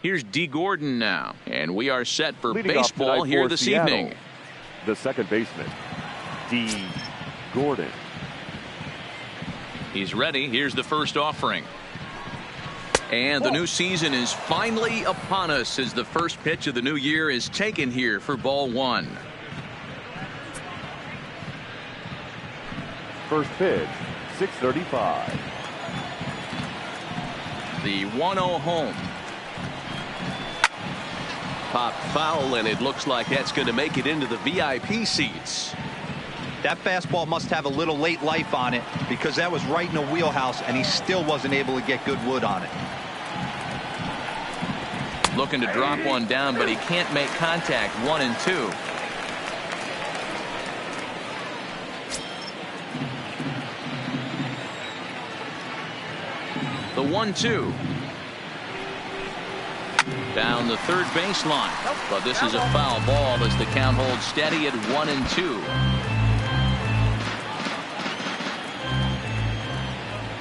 Here's D. Gordon now, and we are set for Leading baseball here this evening. The second baseman, D. Gordon. He's ready. Here's the first offering. And the new season is finally upon us as the first pitch of the new year is taken here for ball one. First pitch, 6:35. The 1-0 home. Pop foul, and it looks like that's going to make it into the VIP seats. That fastball must have a little late life on it because that was right in the wheelhouse, and he still wasn't able to get good wood on it. Looking to drop one down, but he can't make contact. 1-2. The 1-2. Down the third baseline. But this is a foul ball as the count holds steady at 1-2.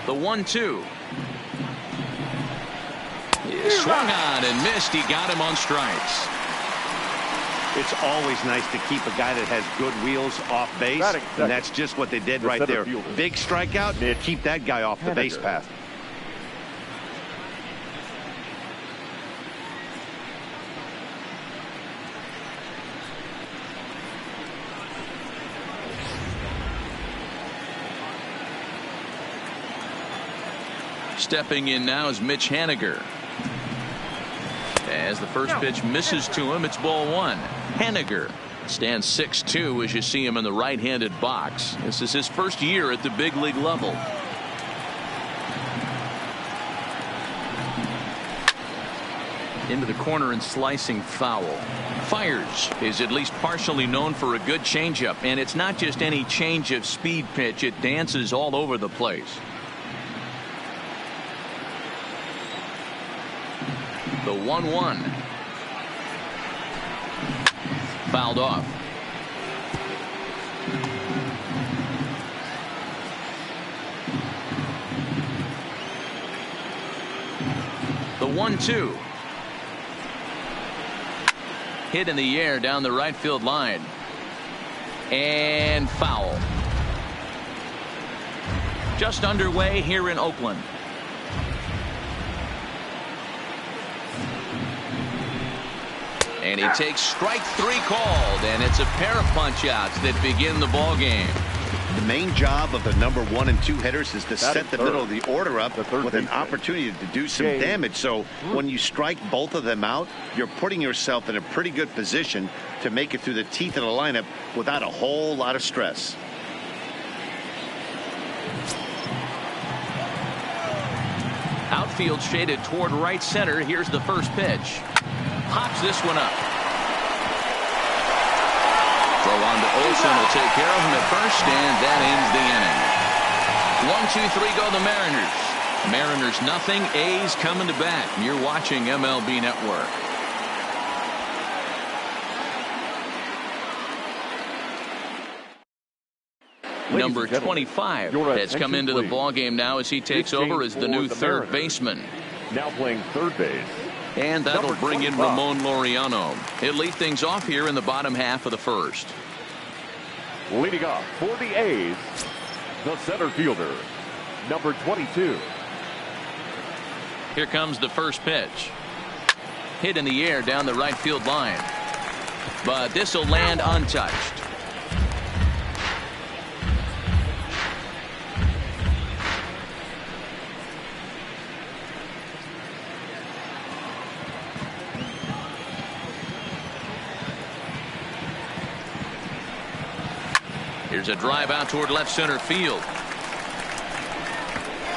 The 1-2. He swung on and missed. He got him on strikes. It's always nice to keep a guy that has good wheels off base, and that's just what they did right there. Big strikeout, keep that guy off the base path. Stepping in now is Mitch Haniger. As the first pitch misses to him, it's ball one. Haniger stands 6'2" as you see him in the right-handed box. This is his first year at the big league level. Into the corner and slicing foul. Fires is at least partially known for a good changeup, and it's not just any change of speed pitch. It dances all over the place. The 1-1. Fouled off. The 1-2. Hit in the air down the right field line. And foul. Just underway here in Oakland. And he takes strike three called, and it's a pair of punch-outs that begin the ball game. The main job of the number 1 and 2 hitters is to set the middle of the order up with an opportunity to do some damage. So when you strike both of them out, you're putting yourself in a pretty good position to make it through the teeth of the lineup without a whole lot of stress. Outfield shaded toward right center. Here's the first pitch. Pops this one up. Throw on to Olsen will take care of him at first, and that ends the inning. 1-2-3 go the Mariners. Mariners nothing. A's coming to bat. You're watching MLB Network. Number 25 has come into the ball game now as he takes over as the new third baseman. Now playing third base. And that'll bring in Ramon Laureano. He'll lead things off here in the bottom half of the first. Leading off for the A's, the center fielder, number 22. Here comes the first pitch. Hit in the air down the right field line. But this will land untouched. Here's a drive out toward left center field.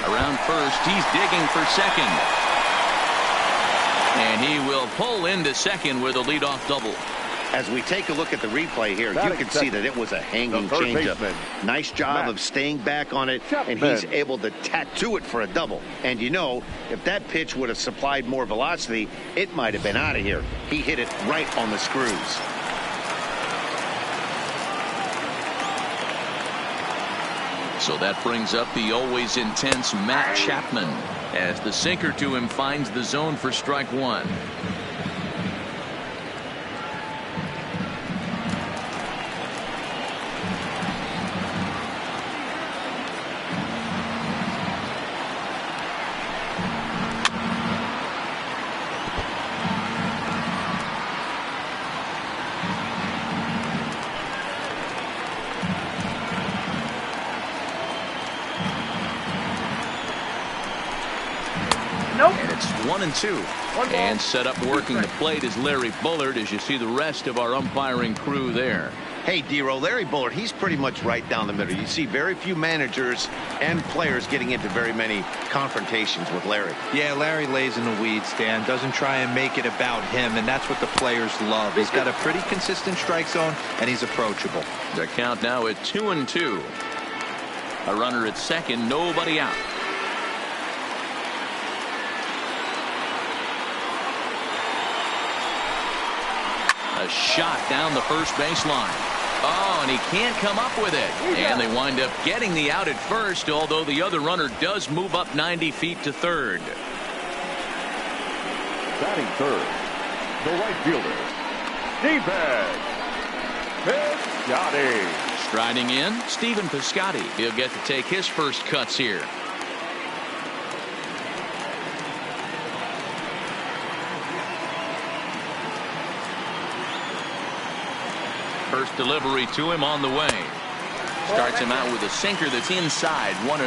Around first, he's digging for second. And he will pull into second with a leadoff double. As we take a look at the replay here, you can see that it was a hanging changeup. Nice job of staying back on it, and he's able to tattoo it for a double. And you know, if that pitch would have supplied more velocity, it might have been out of here. He hit it right on the screws. So that brings up the always intense Matt Chapman As the sinker to him finds the zone for strike one. And it's 1-2. And set up working the plate is Larry Bullard, as you see the rest of our umpiring crew there. Hey, D-Row, Larry Bullard, he's pretty much right down the middle. You see very few managers and players getting into very many confrontations with Larry. Yeah, Larry lays in the weeds, Dan. Doesn't try and make it about him, and that's what the players love. He's got a pretty consistent strike zone, and he's approachable. The count now at 2-2. A runner at second, nobody out. A shot down the first baseline. Oh, and he can't come up with it. And they wind up getting the out at first, although the other runner does move up 90 feet to third. Batting third, the right fielder, D-bag, Piscotty. Striding in, Stephen Piscotty. He'll get to take his first cuts here. First delivery to him on the way. Starts him out with a sinker that's inside, 1-0.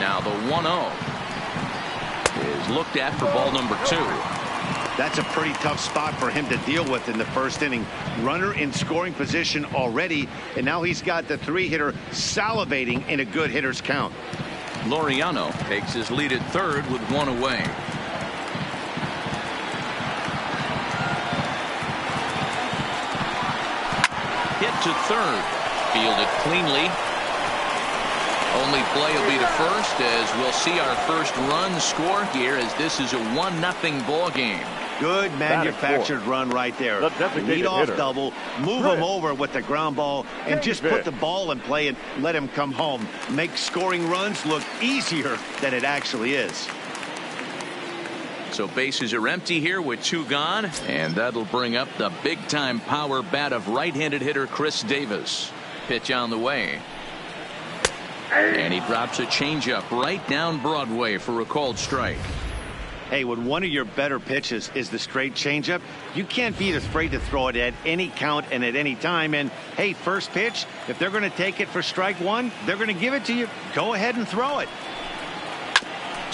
Now the 1-0 is looked at for ball number 2. That's a pretty tough spot for him to deal with in the first inning. Runner in scoring position already, and now he's got the 3-hitter salivating in a good hitter's count. Laureano takes his lead at third with 1 away. Hit to third. Fielded cleanly. Only play will be to first, as we'll see our first run score here, as this is a 1-0 ball game. Good manufactured run right there. Lead off double, move him over with the ground ball, and just put the ball in play and let him come home. Make scoring runs look easier than it actually is. So bases are empty here with 2 gone, and that'll bring up the big-time power bat of right-handed hitter Chris Davis. Pitch on the way. And he drops a changeup right down Broadway for a called strike. Hey, when one of your better pitches is the straight changeup, you can't be afraid to throw it at any count and at any time. And hey, first pitch, if they're going to take it for strike one, they're going to give it to you. Go ahead and throw it.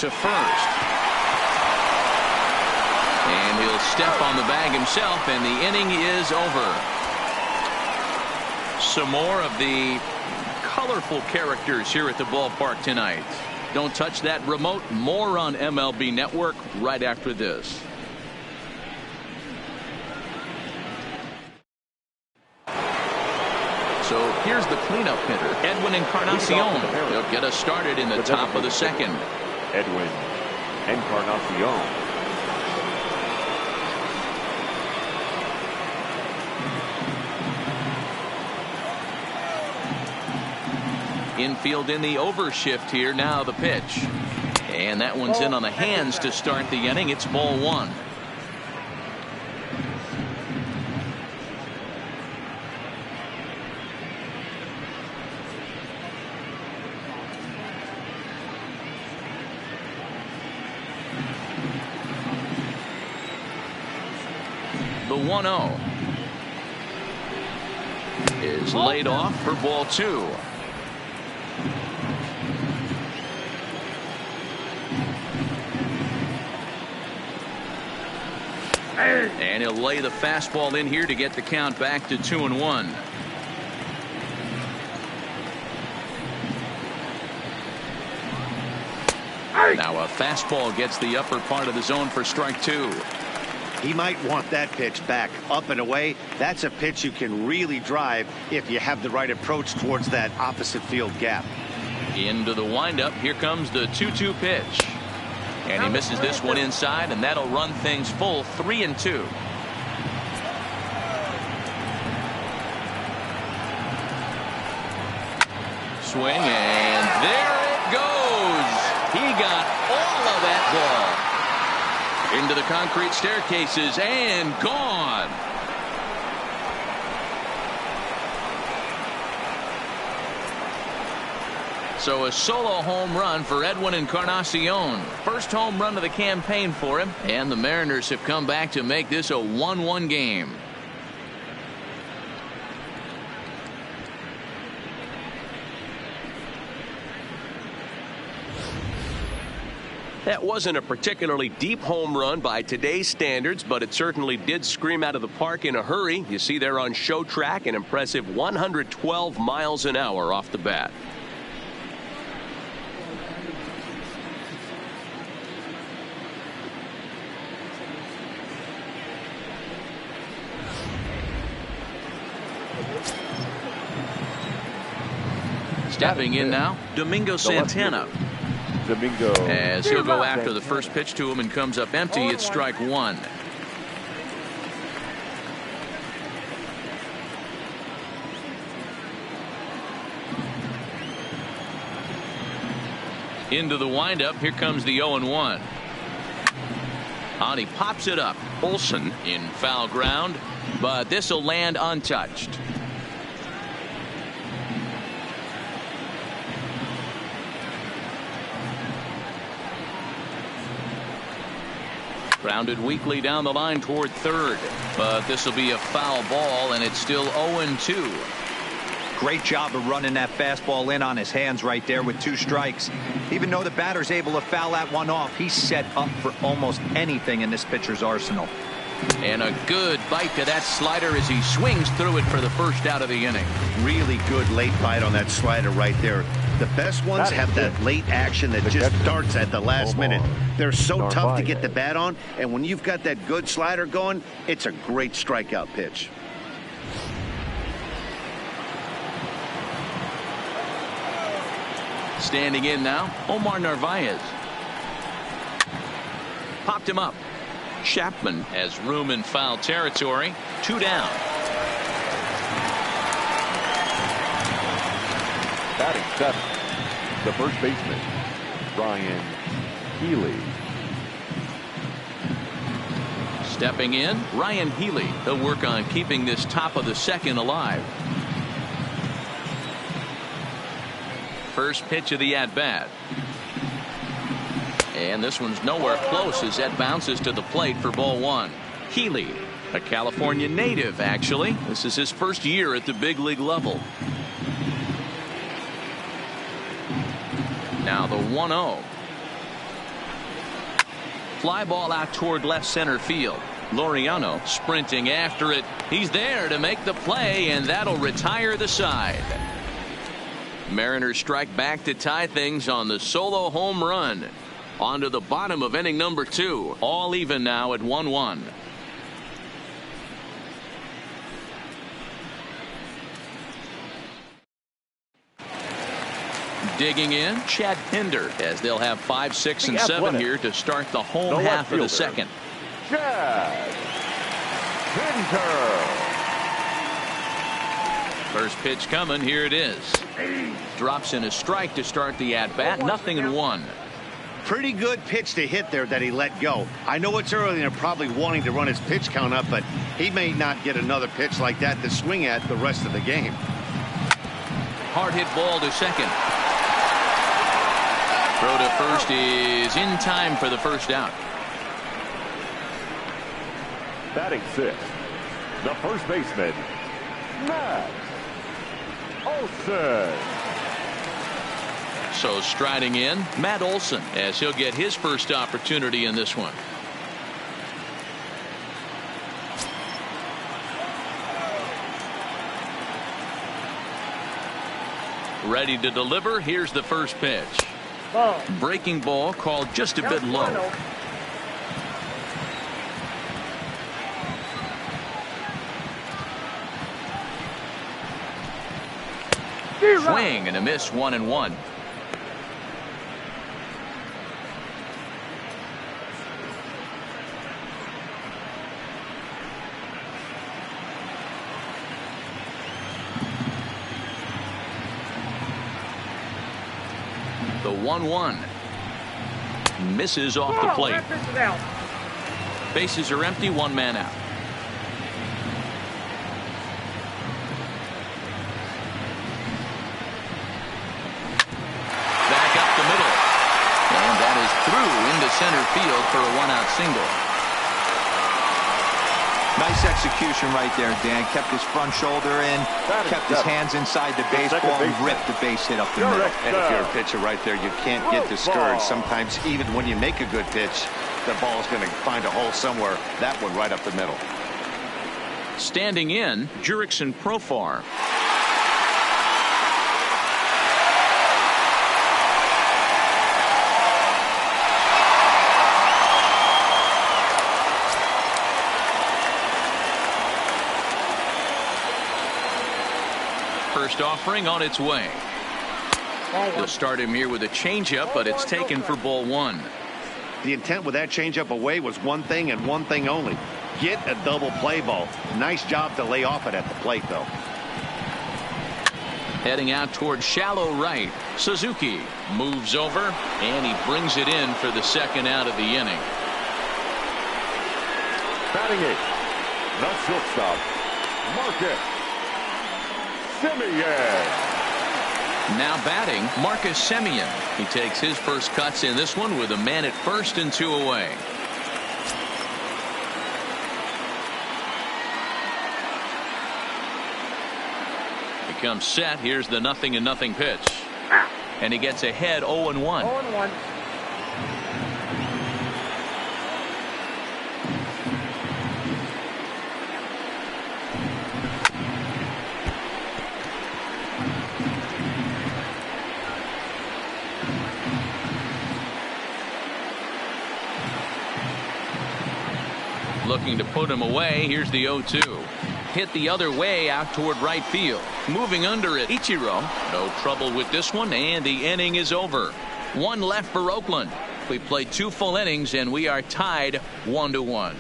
To first. And he'll step on the bag himself, and the inning is over. Some more of the colorful characters here at the ballpark tonight. Don't touch that remote. More on MLB Network right after this. So here's the cleanup hitter, Edwin Encarnacion. He'll get us started in the top of the second. Edwin Encarnacion. Infield in the overshift here. Now the pitch. And that one's in on the hands to start the inning. It's ball 1. The 1-0 is laid off for ball 2. And he'll lay the fastball in here to get the count back to 2-1. Now a fastball gets the upper part of the zone for strike 2. He might want that pitch back up and away. That's a pitch you can really drive if you have the right approach towards that opposite field gap. Into the windup. Here comes the 2-2 pitch. And he misses this one inside, and that'll run things full 3-2. Swing, and there it goes. He got all of that ball into the concrete staircases and gone. So a solo home run for Edwin Encarnacion. First home run of the campaign for him, and the Mariners have come back to make this a 1-1 game. That wasn't a particularly deep home run by today's standards, but it certainly did scream out of the park in a hurry. You see there on show track an impressive 112 miles an hour off the bat. Stepping in now, Domingo Santana. As he'll go after the first pitch to him and comes up empty. It's strike one. Into the windup. Here comes the 0-1. On he pops it up. Olsen in foul ground, but this will land untouched. Grounded weakly down the line toward third, but this will be a foul ball, and it's still 0-2. Great job of running that fastball in on his hands right there with 2 strikes. Even though the batter's able to foul that one off, he's set up for almost anything in this pitcher's arsenal. And a good bite to that slider as he swings through it for the first out of the inning. Really good late bite on that slider right there. The best ones have that late action that just starts at the last minute. They're so tough to get the bat on, and when you've got that good slider going, it's a great strikeout pitch. Standing in now, Omar Narvaez. Popped him up. Chapman has room in foul territory. 2 down. Batting 7th, the first baseman, Ryan Healy. Stepping in, Ryan Healy. He'll work on keeping this top of the second alive. First pitch of the at-bat. And this one's nowhere close as that bounces to the plate for ball 1. Healy, a California native, actually. This is his first year at the big league level. Now the 1-0. Fly ball out toward left center field. Laureano sprinting after it. He's there to make the play, and that'll retire the side. Mariners strike back to tie things on the solo home run. On to the bottom of inning number 2. All even now at 1-1. Digging in, Chad Pinder, as they'll have 5, 6, and 7 here to start the home half of the second. Chad Pinder. First pitch coming. Here it is. Drops in a strike to start the at-bat. 0-1. Pretty good pitch to hit there that he let go. I know it's early and they're probably wanting to run his pitch count up, but he may not get another pitch like that to swing at the rest of the game. Hard hit ball to second. Throw to first is in time for the first out. Batting 6th, the first baseman, Matt Olson. So striding in, Matt Olson, as he'll get his first opportunity in this one. Ready to deliver. Here's the first pitch. Breaking ball called just a bit low. Swing and a miss. 1-1. 1-1. Misses off the plate. Bases are empty, 1 man out. Back up the middle. And that is through into center field for a 1-out single. Nice execution right there, Dan. Kept his front shoulder in, kept his hands inside the baseball, and ripped the base hit up the middle. And if you're a pitcher right there, you can't get discouraged. Sometimes even when you make a good pitch, the ball's going to find a hole somewhere. That one right up the middle. Standing in, Jurickson Profar. First offering on its way. They'll start him here with a changeup, but it's taken for ball 1. The intent with that changeup away was one thing and one thing only. Get a double play ball. Nice job to lay off it at the plate, though. Heading out towards shallow right. Suzuki moves over, and he brings it in for the 2nd out of the inning. Batting 8th, the shortstop, Marcus Semien. Now batting, Marcus Semien. He takes his first cuts in this one with a man at first and 2 away. He comes set. Here's the 0-0 pitch. And he gets ahead 0-1. 0-1. Looking to put him away. Here's the 0-2. Hit the other way out toward right field. Moving under it, Ichiro. No trouble with this one, and the inning is over. 1 left for Oakland. We played 2 full innings, and we are tied 1-1.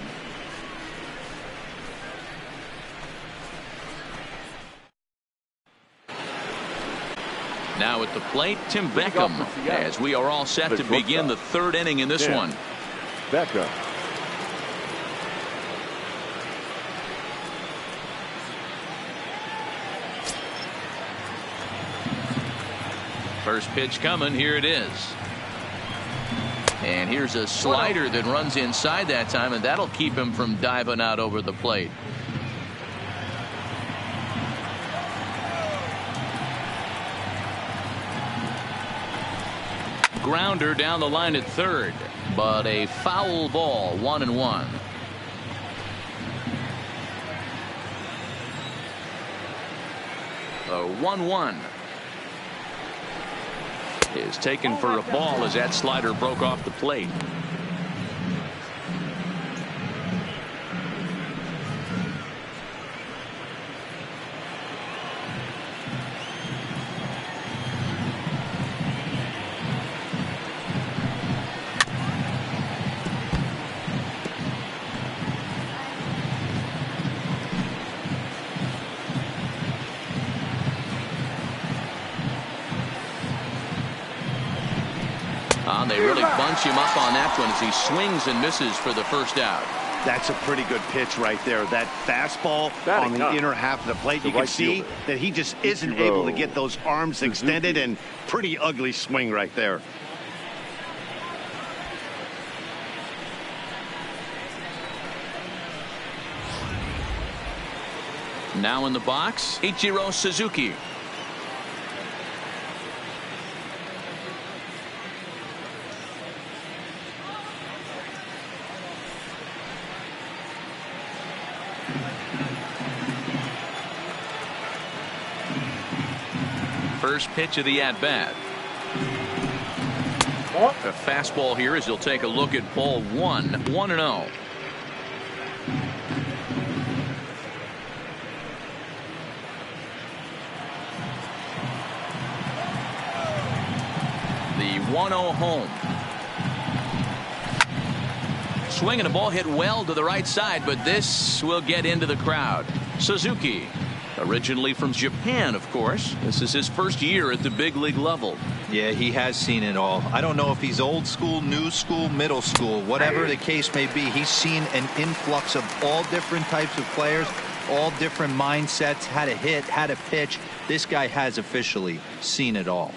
Now at the plate, Tim Beckham, as we are all set to begin the 3rd inning in this one. Beckham. First pitch coming. Here it is. And here's a slider that runs inside that time, and that'll keep him from diving out over the plate. Grounder down the line at 3rd, but a foul ball. 1-1. A 1-1 is taken for a ball as that slider broke off the plate. They really bunch him up on that one as he swings and misses for the 1st out. That's a pretty good pitch right there. That fastball on the inner half of the plate. You can see that he just isn't able to get those arms extended, and pretty ugly swing right there. Now in the box, Ichiro Suzuki. First pitch of the at-bat. A fastball here as he'll take a look at ball 1. 1-0. The 1-0 home. Swinging a ball hit well to the right side, but this will get into the crowd. Suzuki. Originally from Japan, of course. This is his first year at the big league level. Yeah, he has seen it all. I don't know if he's old school, new school, middle school, whatever the case may be. He's seen an influx of all different types of players, all different mindsets, how to hit, how to pitch. This guy has officially seen it all.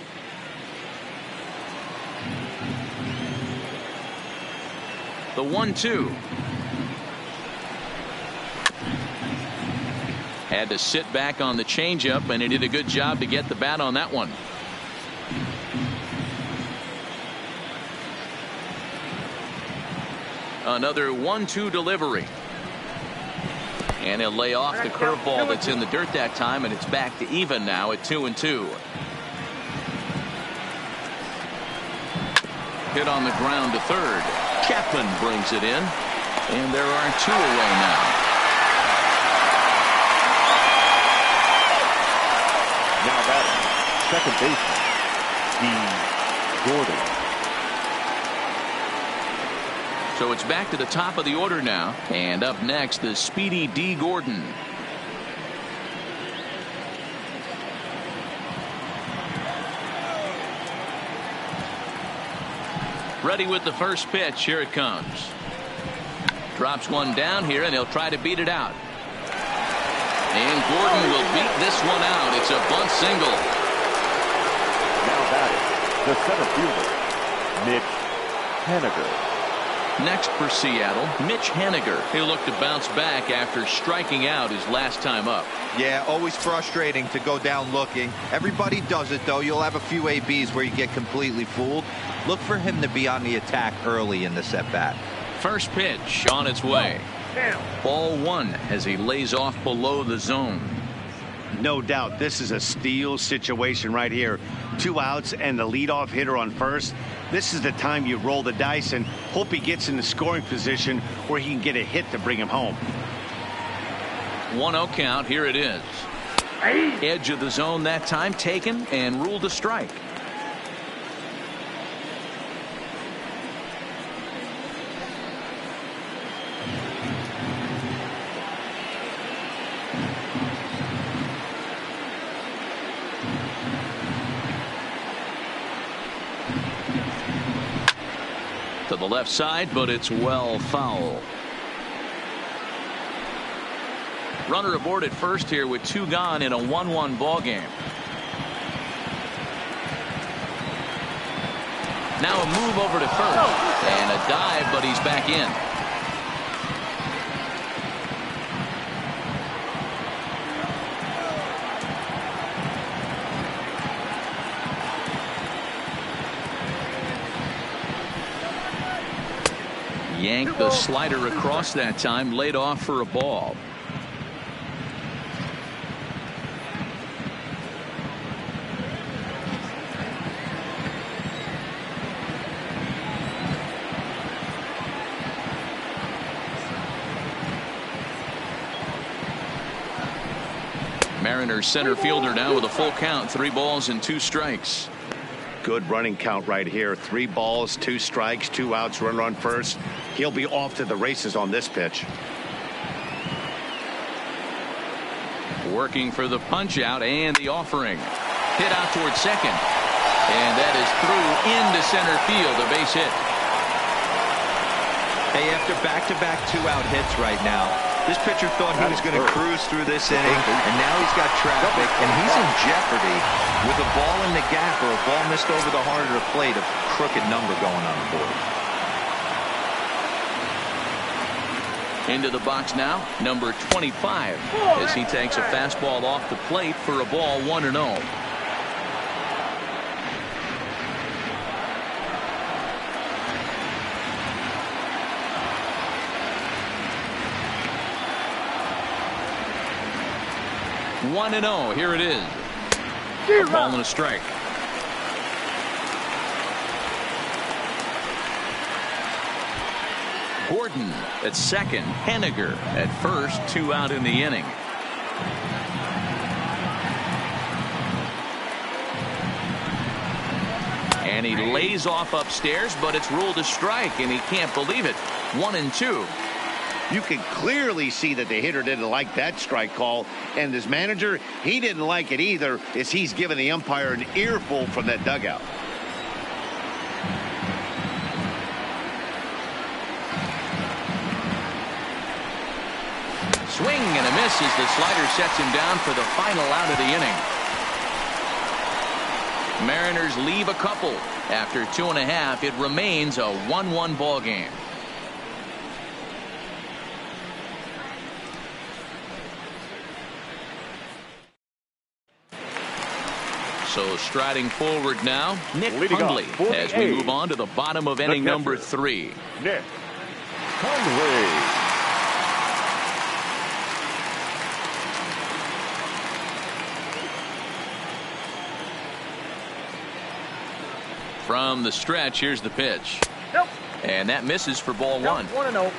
The 1-2. Had to sit back on the changeup, and he did a good job to get the bat on that one. Another 1-2 delivery. And he'll lay off the curveball that's in the dirt that time, and it's back to even now at 2-2. Hit on the ground to third. Chapman brings it in, and there are 2 away now. Now batting, second baseman, Gordon. So it's back to the top of the order now, and up next is speedy D. Gordon. Ready with the first pitch. Here it comes. Drops one down here, and he'll try to beat it out. And Gordon will beat this one out. It's a bunt single. Now batting, the center fielder, Mitch Haniger. Next for Seattle, Mitch Haniger. He'll look to bounce back after striking out his last time up. Yeah, always frustrating to go down looking. Everybody does it, though. You'll have a few ABs where you get completely fooled. Look for him to be on the attack early in this at-bat. First pitch on its way. Ball 1 as he lays off below the zone. No doubt this is a steal situation right here. 2 outs and the leadoff hitter on first. This is the time you roll the dice and hope he gets in the scoring position where he can get a hit to bring him home. 1-0 count. Here it is. Edge of the zone that time taken and ruled a strike. To the left side, but it's well foul. Runner aboard at first here with 2 gone in a 1-1 ball game. Now a move over to first and a dive, but he's back in. Yanked the slider across that time, laid off for a ball. Mariners center fielder now with a full count, 3 balls and 2 strikes. Good running count right here. 3 balls, 2 strikes, 2 outs, runner on first. He'll be off to the races on this pitch. Working for the punch out and the offering. Hit out towards second. And that is through into center field, a base hit. Hey, after back-to-back 2-out hits right now, this pitcher thought he was going to cruise through this inning, and now he's got traffic, and he's in jeopardy with a ball in the gap or a ball missed over the heart of the plate, a crooked number going on the board. Into the box now, number 25, as he takes a fastball off the plate for a ball 1-0. One and 0. Here it is. A ball and a strike. Gordon at second. Haniger at first. 2 out in the inning. And he lays off upstairs, but it's ruled a strike, and he can't believe it. 1-2. You can clearly see that the hitter didn't like that strike call, and his manager, he didn't like it either, as he's giving the umpire an earful from that dugout. Swing and a miss as the slider sets him down for the final out of the inning. Mariners leave a couple. After 2.5, it remains a 1-1 ball game. So striding forward now, Nick Hundley, as we move on to the bottom of inning number 3. Nick Hundley. From the stretch, here's the pitch. Nope. And that misses for ball 1. 1-0.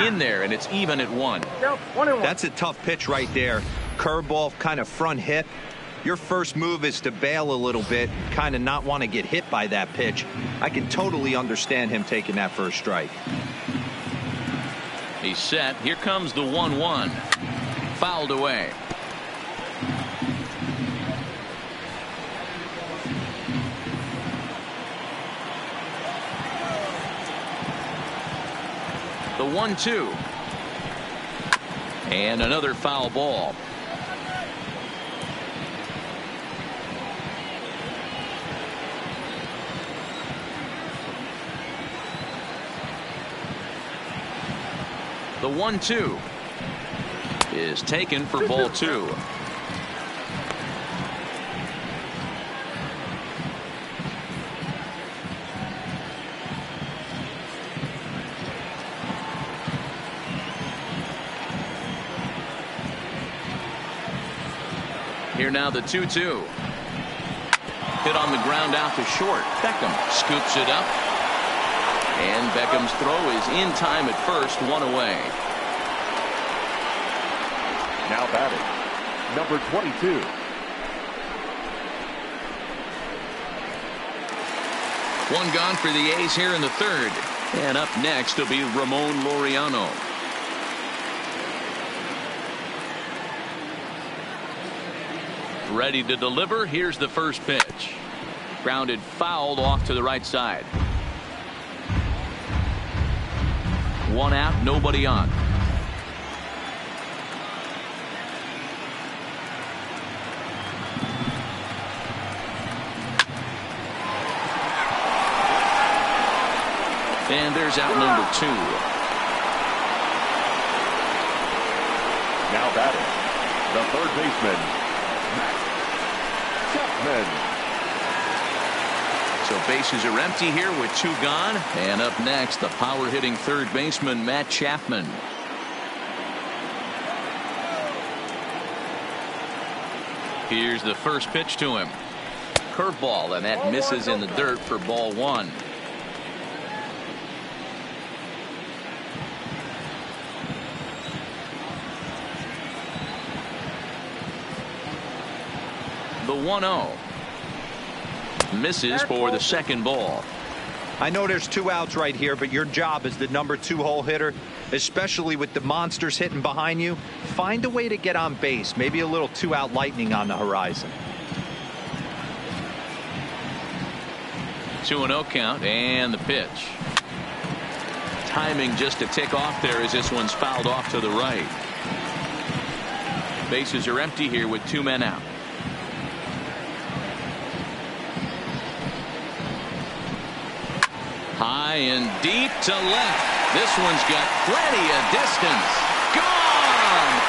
In there, and it's even at 1. Nope. 1-1. That's a tough pitch right there. Curveball, kind of front hip. Your first move is to bail a little bit, kind of not want to get hit by that pitch. I can totally understand him taking that first strike. He's set. Here comes the 1-1. Fouled away. The 1-2. And another foul ball. The 1-2 is taken for ball 2. Here now the 2-2. Hit on the ground out to short. Beckham scoops it up. And Beckham's throw is in time at first, 1 away. Now batting, number 22. One gone for the A's here in the 3rd. And up next will be Ramon Laureano. Ready to deliver. Here's the first pitch. Grounded fouled off to the right side. 1 out, nobody on. And there's out number 2. Now batting, the third baseman, Matt Chapman. So bases are empty here with 2 gone. And up next, the power hitting third baseman, Matt Chapman. Here's the first pitch to him. Curveball, and that misses in the dirt for ball 1. The 1-0. Misses for the second ball. I know there's 2 outs right here, but your job as the number 2 hole hitter, especially with the monsters hitting behind you, find a way to get on base. Maybe a little 2-out lightning on the horizon. 2-0 count, and the pitch. Timing just a tick off there as this one's fouled off to the right. Bases are empty here with 2 men out. High and deep to left. This one's got plenty of distance. Gone!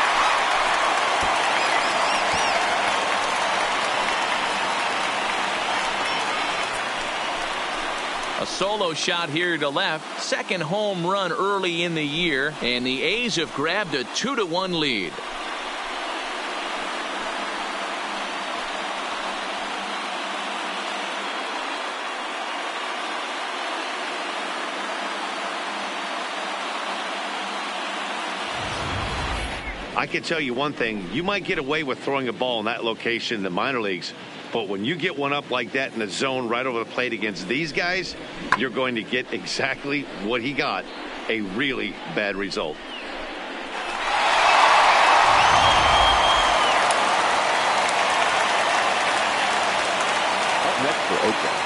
A solo shot here to left. Second home run early in the year, and the A's have grabbed a 2-1 lead. I can tell you one thing. You might get away with throwing a ball in that location in the minor leagues, But when you get one up like that in the zone right over the plate against these guys, you're going to get exactly what he got, a really bad result. Up next for Oakland,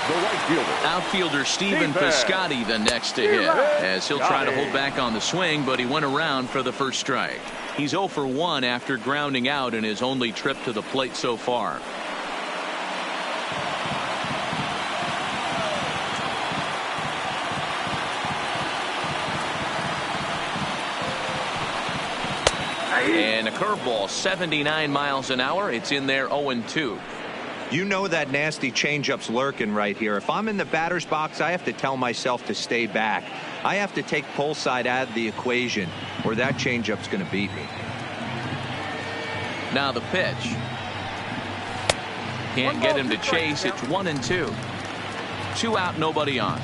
the right fielder. Outfielder Stephen Piscotty the next to hit, as he'll try to hold back on the swing, but he went around for the first strike. He's 0 for 1 after grounding out in his only trip to the plate so far. And a curveball, 79 miles an hour. It's in there, 0-2. You know that nasty changeup's lurking right here. If I'm in the batter's box, I have to tell myself to stay back. I have to take pull side out of the equation, or that changeup's going to beat me. Now the pitch. Can't get him to chase. It's 1-2. 2 out, nobody on.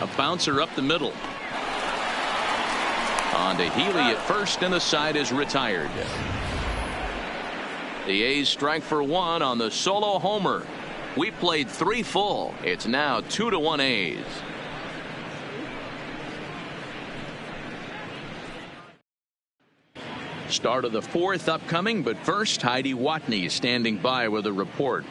A bouncer up the middle. On to Healy at first, and the side is retired. The A's strike for 1 on the solo homer. We played 3 full. It's now 2-1 A's. Start of the 4th upcoming, but first, Heidi Watney is standing by with a report.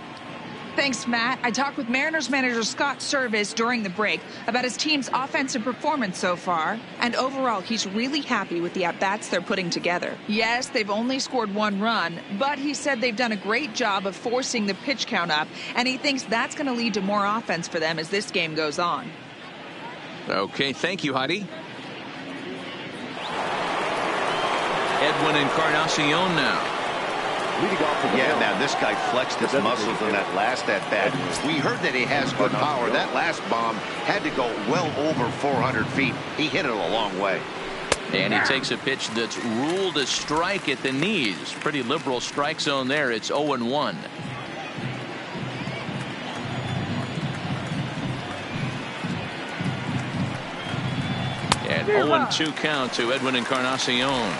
Thanks, Matt. I talked with Mariners manager Scott Service during the break about his team's offensive performance so far, and overall he's really happy with the at-bats they're putting together. Yes, they've only scored 1 run, but he said they've done a great job of forcing the pitch count up, and he thinks that's going to lead to more offense for them as this game goes on. Okay, thank you, Heidi. Edwin Encarnacion now. Yeah, now this guy flexed his muscles in that last at-bat. We heard that he has good power. That last bomb had to go well over 400 feet. He hit it a long way. And he takes a pitch that's ruled a strike at the knees. Pretty liberal strike zone there. It's 0-1. And 0-2 count to Edwin Encarnacion.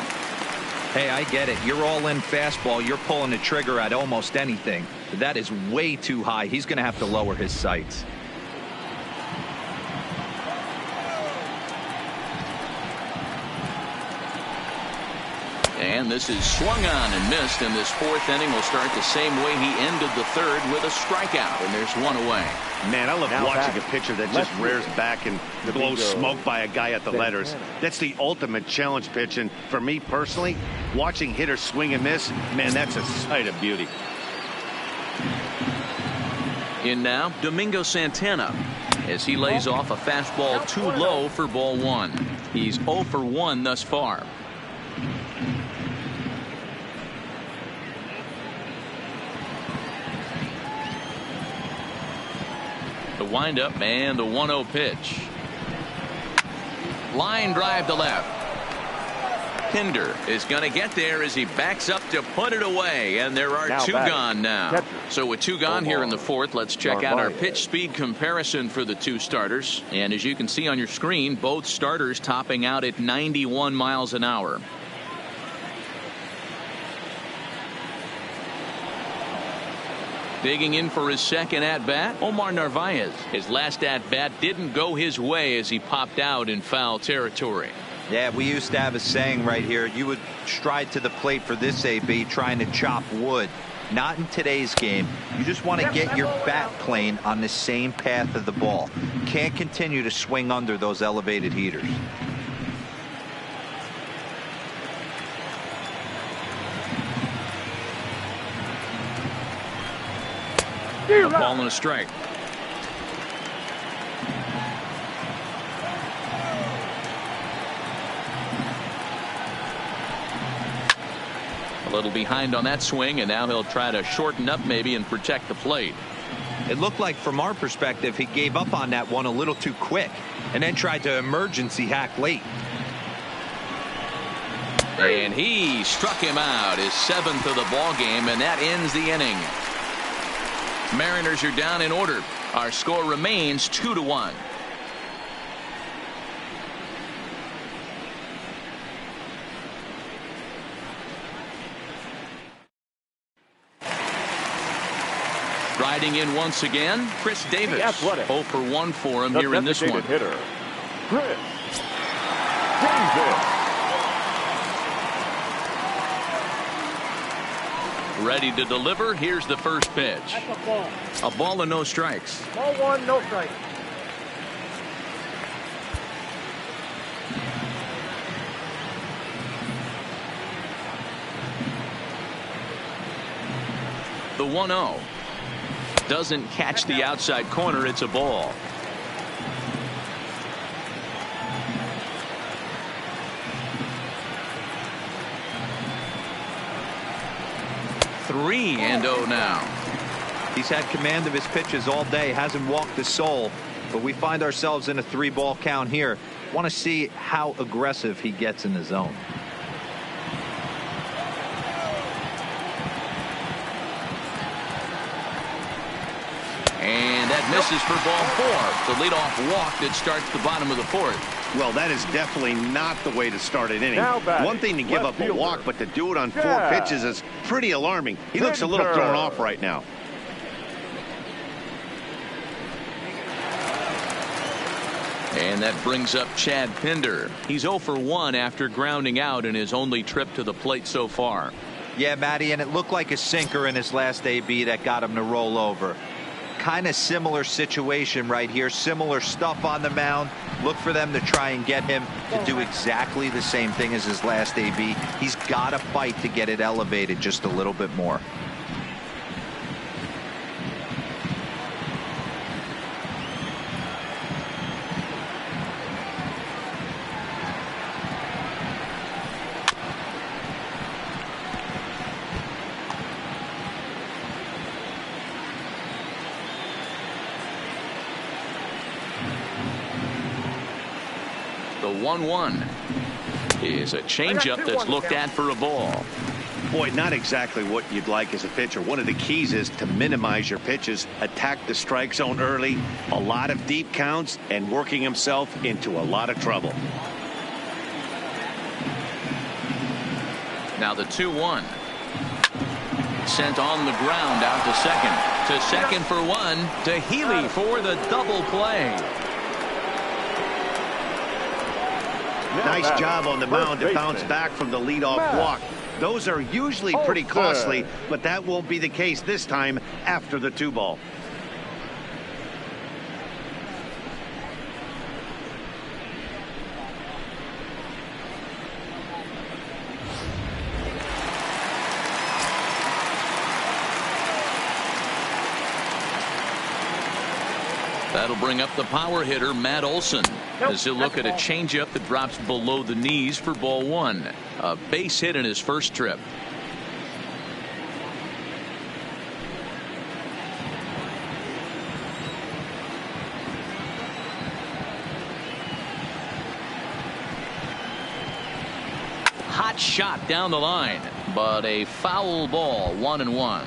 Hey, I get it. You're all in fastball. You're pulling the trigger at almost anything. But that is way too high. He's going to have to lower his sights. And this is swung on and missed, and this 4th inning will start the same way he ended the 3rd with a strikeout, and there's 1 away. Man, I love watching a pitcher that just rears back and blows smoke by a guy at the letters. That's the ultimate challenge pitch, and for me personally, watching hitters swing and miss, man, that's a sight of beauty. In now, Domingo Santana, as he lays off a fastball too low for ball 1. He's 0 for 1 thus far. The windup and the 1-0 pitch. Line drive to left. Pinder is going to get there as he backs up to put it away, and there are 2 gone now. So with 2 gone here in the 4th, let's check out our pitch speed comparison for the 2 starters. And as you can see on your screen, both starters topping out at 91 miles an hour. Digging in for his 2nd at-bat, Omar Narvaez. His last at-bat didn't go his way as he popped out in foul territory. Yeah, we used to have a saying right here. You would stride to the plate for this AB trying to chop wood. Not in today's game. You just want to get your bat plane on the same path of the ball. Can't continue to swing under those elevated heaters. A ball and a strike. A little behind on that swing, and now he'll try to shorten up maybe and protect the plate. It looked like from our perspective he gave up on that one a little too quick and then tried to emergency hack late. And he struck him out, his 7th of the ball game, and that ends the inning. Mariners are down in order. Our score remains 2-1. Riding in once again, Chris Davis. 0 for 1 for him the here in this one. Hitter, Chris Davis. Ready to deliver. Here's the first pitch. That's a ball. A ball and no strikes. Ball 1, no strike. The 1-0 doesn't catch the outside corner. It's a ball. Three and 0 now. He's had command of his pitches all day, hasn't walked a soul, but we find ourselves in a 3-ball count here. Want to see how aggressive he gets in the zone. And that misses for ball 4. The leadoff walk that starts the bottom of the 4th. Well, that is definitely not the way to start an inning. One thing to give up a walk, but to do it on 4 pitches is pretty alarming. He looks a little thrown off right now. And that brings up Chad Pinder. He's 0 for 1 after grounding out in his only trip to the plate so far. Yeah, Matty, and it looked like a sinker in his last AB that got him to roll over. Kind of similar situation right here. Similar stuff on the mound. Look for them to try and get him to do exactly the same thing as his last AB. He's got to fight to get it elevated just a little bit more. The 1-1 is a changeup that's looked at for a ball. Boy, not exactly what you'd like as a pitcher. One of the keys is to minimize your pitches, attack the strike zone early, a lot of deep counts, and working himself into a lot of trouble. Now the 2-1. Sent on the ground out to second. To second for 1. To Healy for the double play. Nice job on the mound to bounce back from the leadoff walk. Those are usually pretty costly, but that won't be the case this time after the 2-ball. That'll bring up the power hitter, Matt Olson, as he'll look at a changeup that drops below the knees for ball 1. A base hit in his first trip. Hot shot down the line, but a foul ball. 1-1.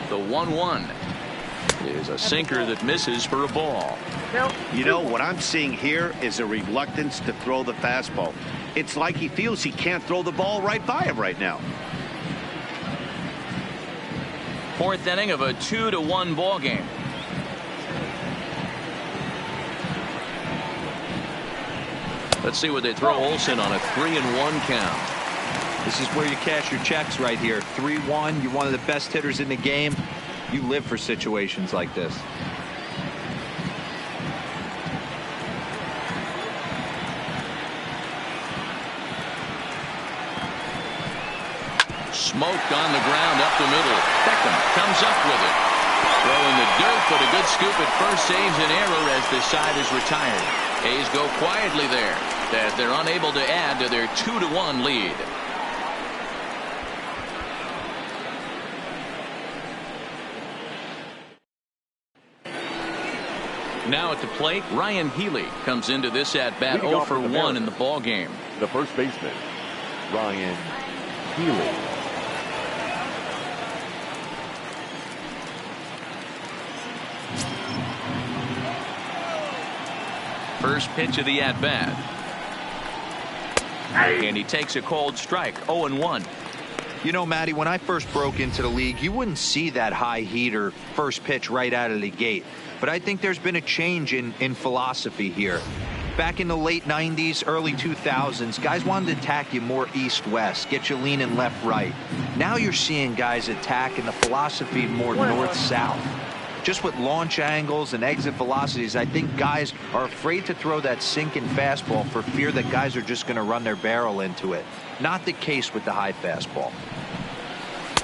The 1-1 is a sinker that misses for a ball. You know, what I'm seeing here is a reluctance to throw the fastball. It's like he feels he can't throw the ball right by him right now. 4th inning of a 2-1 ball game. Let's see what they throw Olson on a 3-1 count. This is where you cash your checks right here. 3-1. You're one of the best hitters in the game. You live for situations like this. Smoked on the ground up the middle. Beckham comes up with it. Throwing the dirt, but a good scoop at first saves an error as the side is retired. A's go quietly there as they're unable to add to their 2-1 lead. Now at the plate, Ryan Healy comes into this at bat 0 for 1 in the ball game. The first baseman, Ryan Healy. First pitch of the at bat. And he takes a cold strike. 0-1. You know, Matty, when I first broke into the league, you wouldn't see that high heater first pitch right out of the gate. But I think there's been a change in philosophy here. Back in the late 90s, early 2000s, guys wanted to attack you more east-west, get you leaning left-right. Now you're seeing guys attacking the philosophy more north-south. Just with launch angles and exit velocities, I think guys are afraid to throw that sinking fastball for fear that guys are just going to run their barrel into it. Not the case with the high fastball.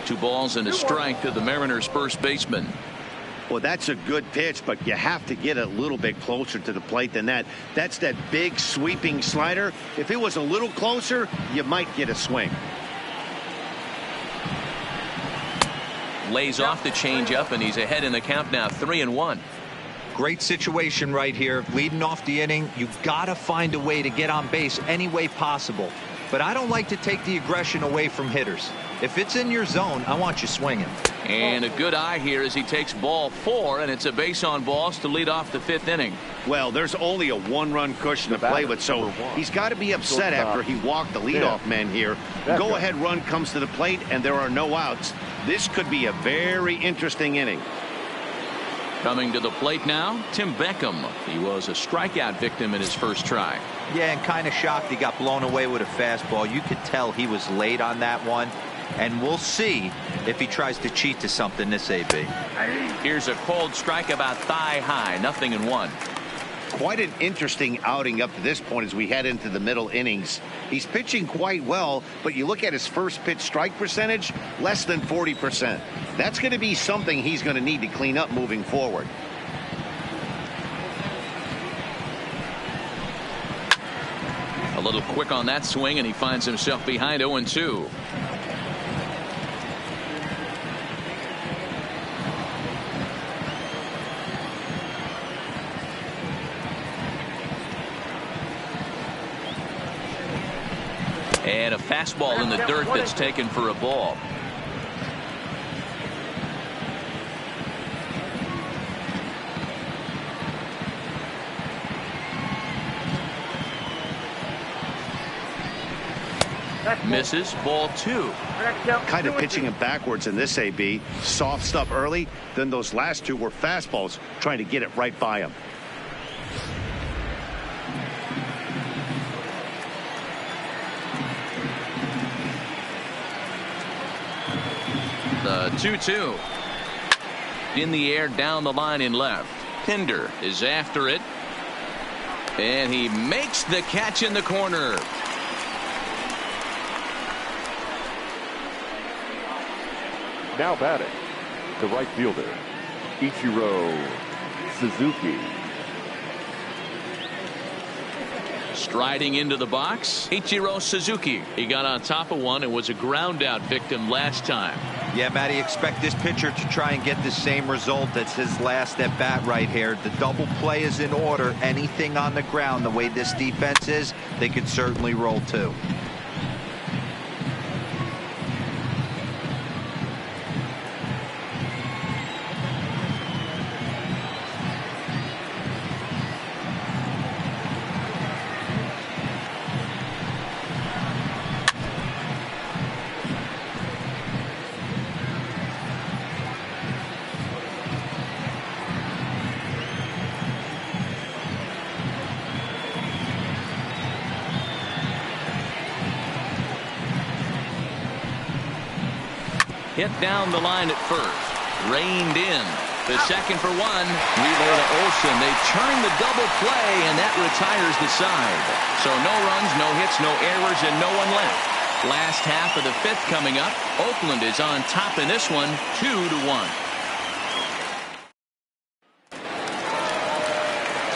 2 balls and a strike to the Mariners' first baseman. Well, that's a good pitch, but you have to get a little bit closer to the plate than that. That's that big sweeping slider. If it was a little closer, you might get a swing. Lays off the changeup, and he's ahead in the count now, 3-1. Great situation right here. Leading off the inning, you've got to find a way to get on base any way possible. But I don't like to take the aggression away from hitters. If it's in your zone, I want you swinging. And a good eye here as he takes ball 4, and it's a base on balls to lead off the 5th inning. Well, there's only a 1-run cushion to play with, so he's got to be upset after he walked the leadoff man here. Go-ahead run comes to the plate, and there are no outs. This could be a very interesting inning. Coming to the plate now, Tim Beckham. He was a strikeout victim in his first try. Yeah, and kind of shocked he got blown away with a fastball. You could tell he was late on that one. And we'll see if he tries to cheat to something this AB. Here's a cold strike about thigh high, 0-1. Quite an interesting outing up to this point as we head into the middle innings. He's pitching quite well, but you look at his first pitch strike percentage, less than 40%. That's going to be something he's going to need to clean up moving forward. A little quick on that swing, and he finds himself behind 0-2. And a fastball in the dirt that's taken for a ball. Misses. Ball 2. Kind of pitching him backwards in this AB. Soft stuff early, then those last 2 were fastballs trying to get it right by him. The 2-2. In the air, down the line in left. Pinder is after it. And he makes the catch in the corner. Now batting, the right fielder, Ichiro Suzuki. Striding into the box, Ichiro Suzuki. He got on top of one and was a ground out victim last time. Yeah, Matty, expect this pitcher to try and get the same result. That's his last at bat right here. The double play is in order. Anything on the ground, the way this defense is, they could certainly roll too. Hit down the line at first. Reined in. The second for 1. Relay to Olsen. They turn the double play, and that retires the side. So no runs, no hits, no errors, and no one left. Last half of the 5th coming up. Oakland is on top in this one, 2-1.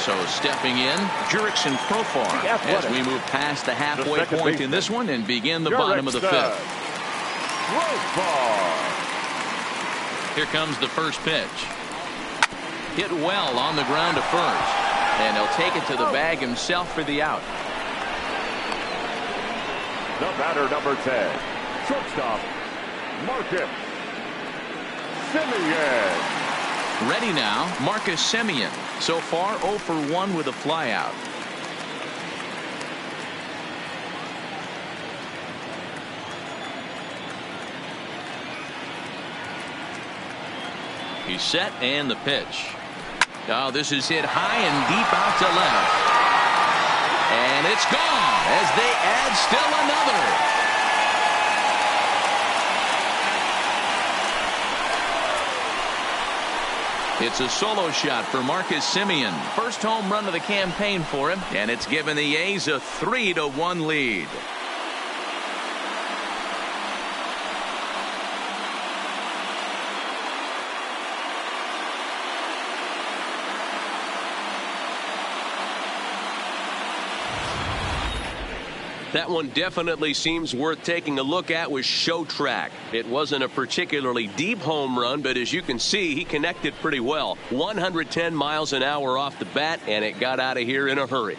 So stepping in, Jurickson Profar as we move past the halfway point in this one and begin the bottom of the 5th. Here comes the first pitch. Hit well on the ground to first. And he'll take it to the bag himself for the out. The batter, number 10, shortstop, Marcus Semien. Ready now, Marcus Semien. So far, 0 for 1 with a flyout. He's set and the pitch. Oh, this is hit high and deep out to left. And it's gone as they add still another. It's a solo shot for Marcus Semien. First home run of the campaign for him, and it's given the A's a 3-1 lead. That one definitely seems worth taking a look at with Show Track. It wasn't a particularly deep home run, but as you can see, he connected pretty well. 110 miles an hour off the bat, and it got out of here in a hurry.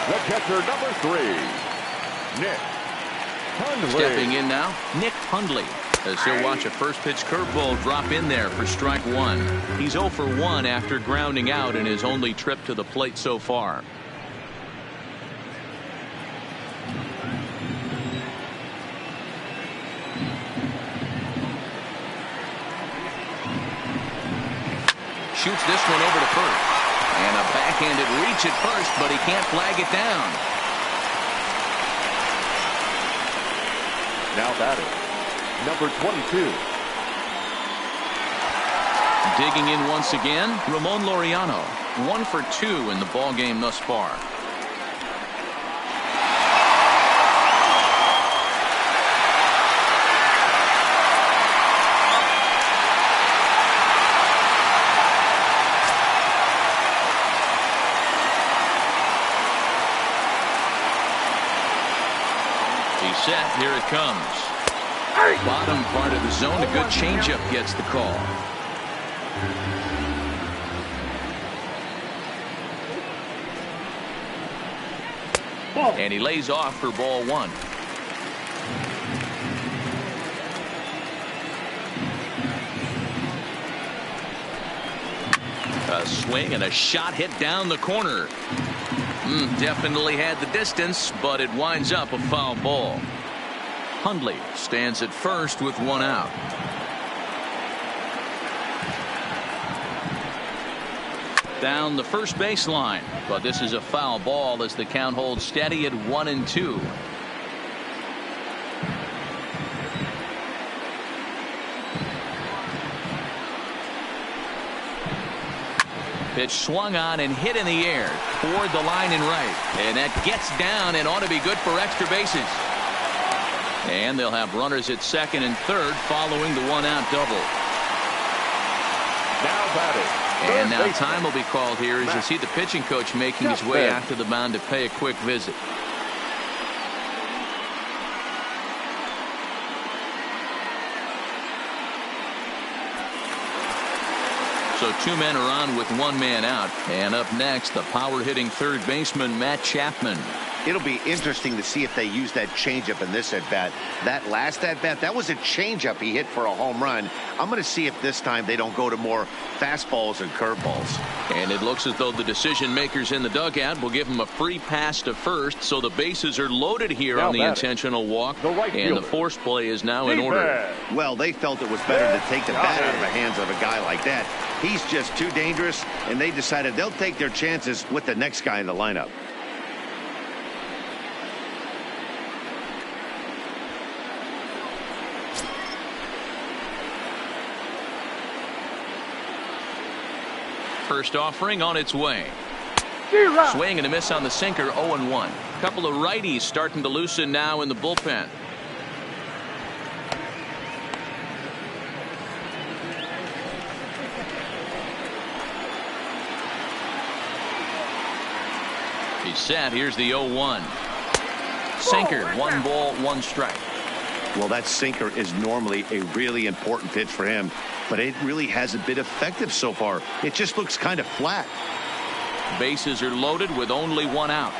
The catcher, number 3, Nick Hundley. Stepping in now, Nick Hundley, as he'll watch a first pitch curveball drop in there for strike 1. He's 0 for 1 after grounding out in his only trip to the plate so far. Shoots this one over to first. And a backhanded reach at first, but he can't flag it down. Now batting, number 22. Digging in once again, Ramon Laureano. 1 for 2 in the ball game thus far. He's set. Here it comes. Bottom part of the zone. A good changeup gets the call. And he lays off for ball 1. A swing and a shot hit down the corner. Definitely had the distance, but it winds up a foul ball. Hundley stands at first with 1 out. Down the first baseline, but this is a foul ball as the count holds steady at 1-2. Pitch swung on and hit in the air toward the line and right, and that gets down and ought to be good for extra bases. And they'll have runners at second and third following the 1-out double. Now batting. And now time will be called here as you see the pitching coach making his way after the mound to pay a quick visit. So 2 men are on with 1 man out. And up next, the power-hitting third baseman, Matt Chapman. It'll be interesting to see if they use that changeup in this at-bat. That last at-bat, that was a changeup he hit for a home run. I'm going to see if this time they don't go to more fastballs and curveballs. And it looks as though the decision makers in the dugout will give him a free pass to first, so the bases are loaded here on the intentional walk, and the force play is now in order. Well, they felt it was better to take the bat out of the hands of a guy like that. He's just too dangerous, and they decided they'll take their chances with the next guy in the lineup. First offering on its way. Swing and a miss on the sinker, 0-1. Couple of righties starting to loosen now in the bullpen. He's set. Here's the 0-1. Sinker, 1 ball, 1 strike. Well, that sinker is normally a really important pitch for him, but it really hasn't been effective so far. It just looks kind of flat. Bases are loaded with only 1 out.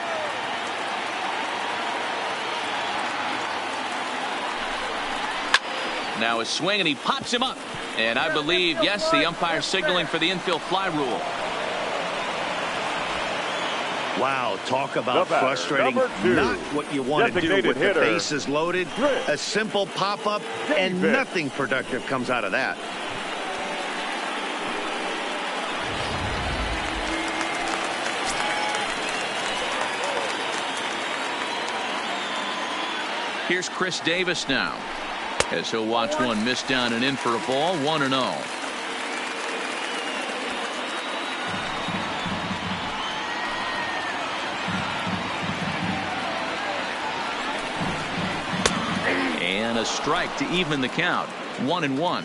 Now a swing, and he pops him up. And I believe, yes, the umpire signaling for the infield fly rule. Wow, talk about frustrating. Not what you want to do with the bases loaded. A simple pop-up, and nothing productive comes out of that. Here's Chris Davis now, as he'll watch one miss down and in for a ball. 1-0. And a strike to even the count. 1-1.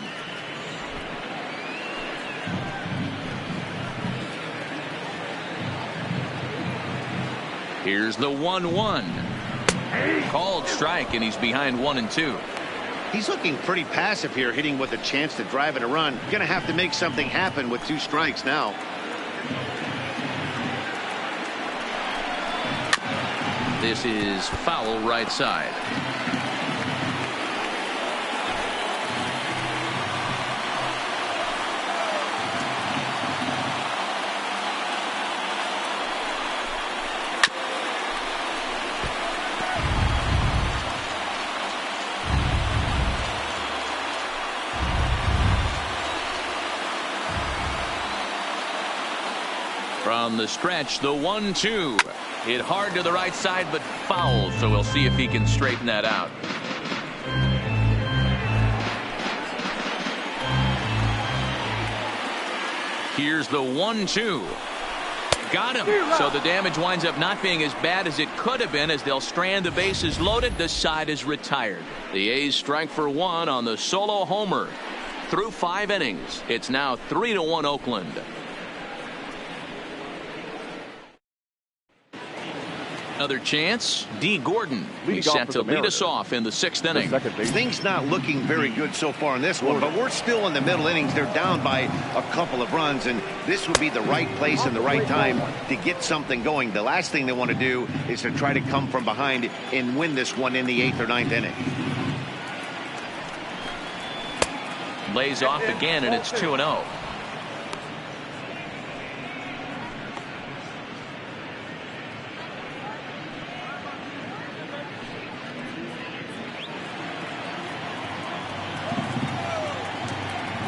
Here's the 1-1. Called strike, and he's behind 1-2. He's looking pretty passive here, hitting with a chance to drive in a run. Going to have to make something happen with 2 strikes now. This is foul right side. From the stretch, the 1-2. Hit hard to the right side, but foul, so we'll see if he can straighten that out. Here's the 1-2. Got him. So the damage winds up not being as bad as it could have been, as they'll strand the bases loaded. The side is retired. The A's strike for 1 on the solo homer. Through 5 innings, it's now 3-1 Oakland. Another chance. D. Gordon. He's set to lead us off in the 6th inning. Things not looking very good so far in this one, but we're still in the middle innings. They're down by a couple of runs, and this would be the right place and the right time to get something going. The last thing they want to do is to try to come from behind and win this one in the 8th or 9th inning. Lays off again, and it's 2-0.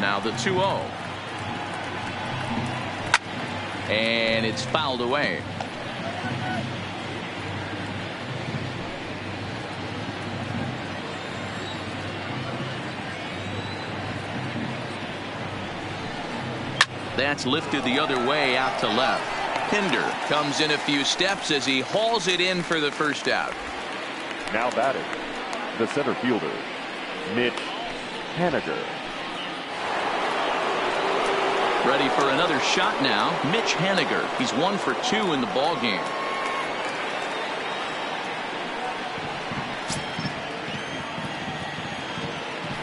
Now the 2-0. And it's fouled away. That's lifted the other way out to left. Pinder comes in a few steps as he hauls it in for the first out. Now batting, the center fielder, Mitch Haniger. Ready for another shot now. Mitch Haniger. He's 1 for 2 in the ball game.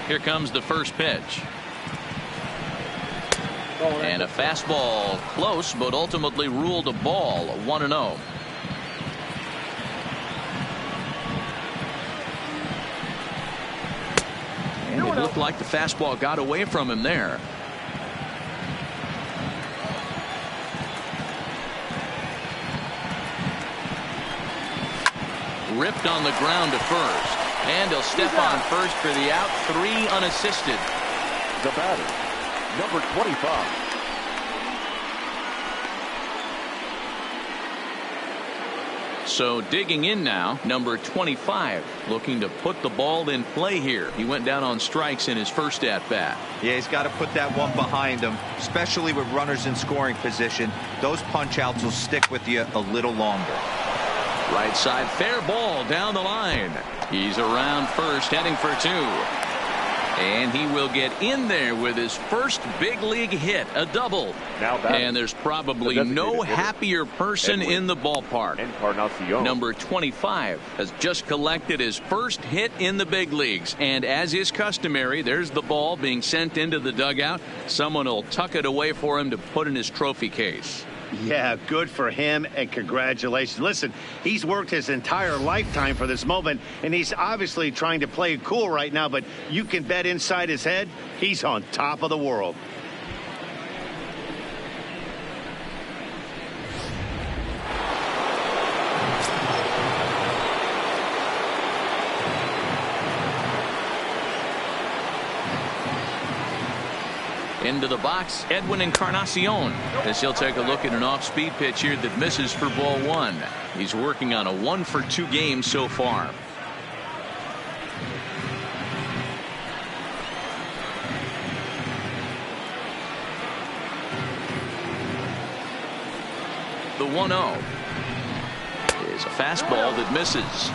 Here comes the first pitch. And a fastball close, but ultimately ruled a ball. 1-0. And it looked like the fastball got away from him there. Ripped on the ground to first. And he'll step on first for the out. 3 unassisted. The batter, number 25. So digging in now, number 25, looking to put the ball in play here. He went down on strikes in his first at-bat. Yeah, he's got to put that one behind him, especially with runners in scoring position. Those punch-outs will stick with you a little longer. Right side, fair ball down the line. He's around first, heading for 2. And he will get in there with his first big league hit, a double. And there's probably no happier person in the ballpark. Number 25 has just collected his first hit in the big leagues. And as is customary, there's the ball being sent into the dugout. Someone will tuck it away for him to put in his trophy case. Yeah, good for him, and congratulations. Listen, he's worked his entire lifetime for this moment, and he's obviously trying to play it cool right now, but you can bet inside his head, he's on top of the world. Into the box, Edwin Encarnacion, as he'll take a look at an off-speed pitch here that misses for ball one. He's working on a 1-for-2 game so far. The 1-0 is a fastball that misses.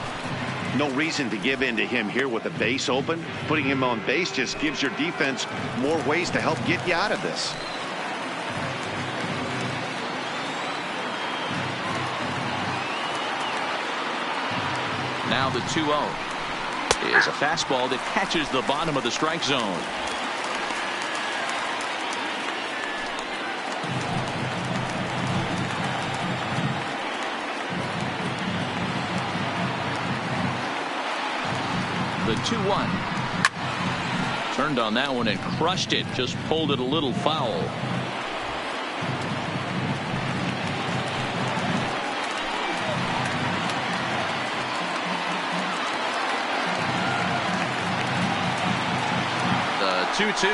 No reason to give in to him here with the base open. Putting him on base just gives your defense more ways to help get you out of this. Now the 2-0 is a fastball that catches the bottom of the strike zone. The 2-1. Turned on that one and crushed it. Just pulled it a little foul. The 2-2.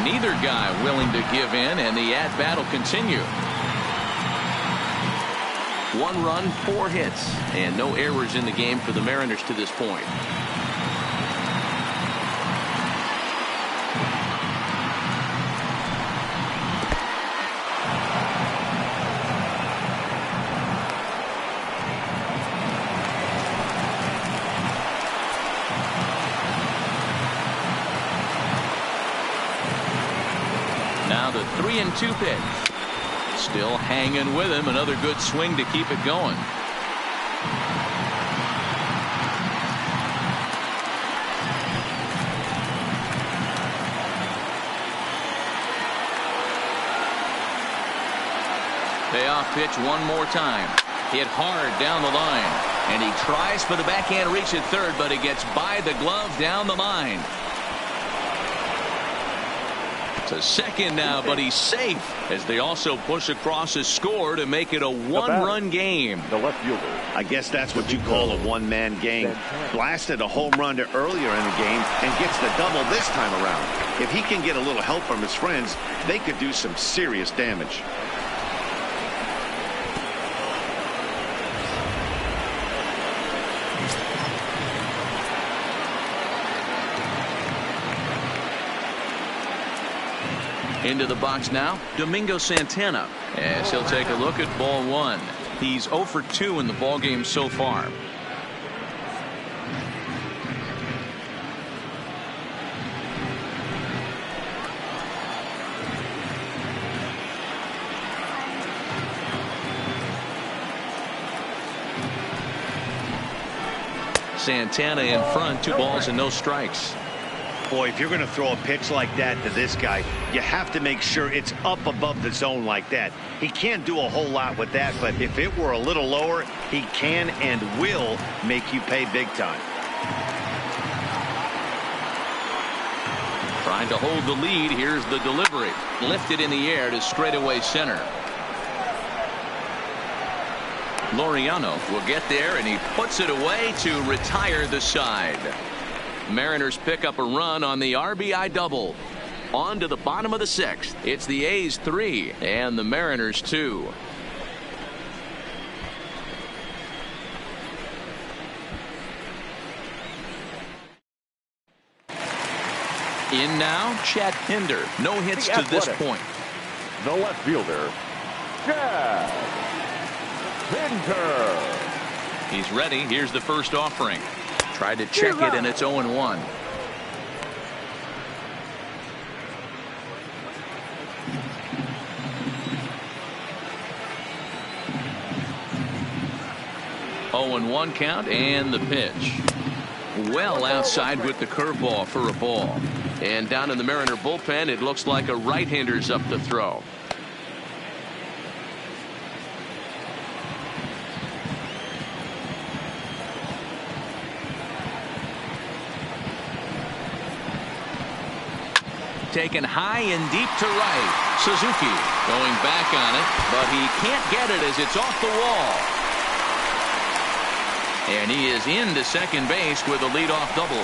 Neither guy willing to give in, and the at-bat will continue. 1 run, 4 hits, and no errors in the game for the Mariners to this point. Now the 3-2 pitch. Still hanging with him. Another good swing to keep it going. Payoff pitch one more time. Hit hard down the line. And he tries for the backhand reach at third, but it gets by the glove down the line. To second now, but he's safe as they also push across a score to make it a 1-run game. The left fielder. I guess that's what you call a one-man game. Blasted a home run earlier in the game and gets the double this time around. If he can get a little help from his friends, they could do some serious damage. Into the box now, Domingo Santana, as he'll take a look at ball one. He's 0 for 2 in the ball game so far. Santana in front, 2 balls and no strikes. Boy, if you're going to throw a pitch like that to this guy, you have to make sure it's up above the zone like that. He can't do a whole lot with that, but if it were a little lower, he can and will make you pay big time. Trying to hold the lead. Here's the delivery. Lifted in the air to straightaway center. Laureano will get there, and he puts it away to retire the side. Mariners pick up a run on the RBI double. On to the bottom of the 6th. It's the A's 3 and the Mariners 2. In now, Chad Pinder. No hits to this point. The left fielder, Chad Pinder. He's ready. Here's the first offering. Tried to check it, and it's 0-1. (0-1) count, and the pitch. Well outside with the curveball for a ball. And down in the Mariner bullpen, it looks like a right-hander's up to throw. Taken high and deep to right. Suzuki going back on it, but he can't get it as it's off the wall. And he is into second base with a leadoff double.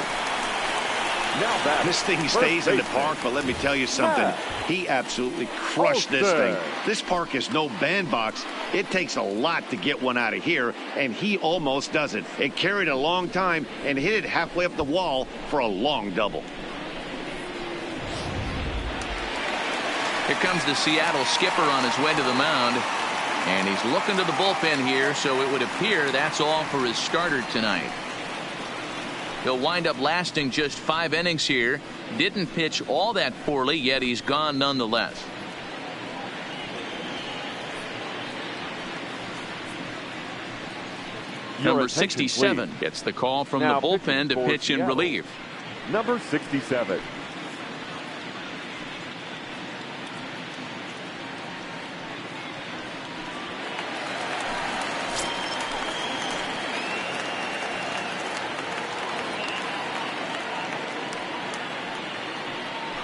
This thing stays in the park, but let me tell you something. He absolutely crushed this thing. This park is no bandbox. It takes a lot to get one out of here, and he almost does it. It carried a long time and hit it halfway up the wall for a long double. Here comes the Seattle skipper on his way to the mound. And he's looking to the bullpen here, so it would appear that's all for his starter tonight. He'll wind up lasting just 5 innings here. Didn't pitch all that poorly, yet he's gone nonetheless. Number 67 gets the call from the bullpen to pitch in relief. Number 67.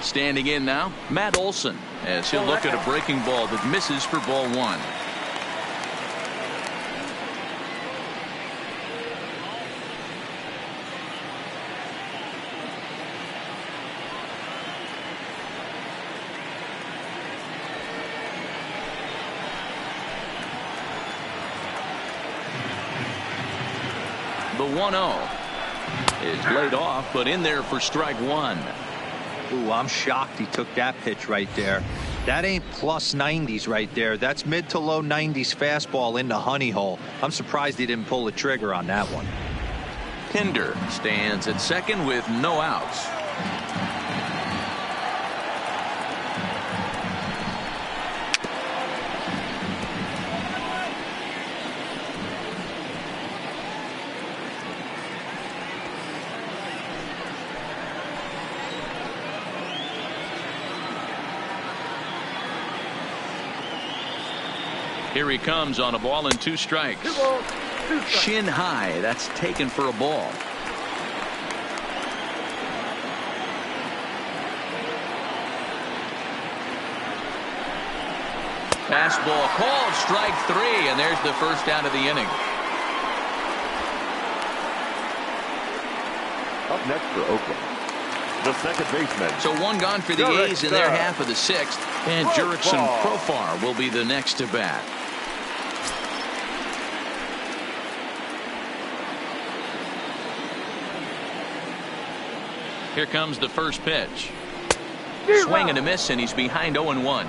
Standing in now, Matt Olson, as he'll look at a breaking ball that misses for ball 1. The 1-0 is laid off, but in there for strike 1. Ooh, I'm shocked he took that pitch right there. That ain't plus 90s right there. That's mid to low 90s fastball in the honey hole. I'm surprised he didn't pull the trigger on that one. Pinder stands at second with no outs. Here he comes on a ball and 2 strikes. Shin high. That's taken for a ball. Fastball called, strike 3, and there's the first out of the inning. Up next for Oakland, the second baseman. So 1 gone for the A's in their half of the 6th, and Jurickson Profar will be the next to bat. Here comes the first pitch. Swing and a miss, and he's behind 0-1.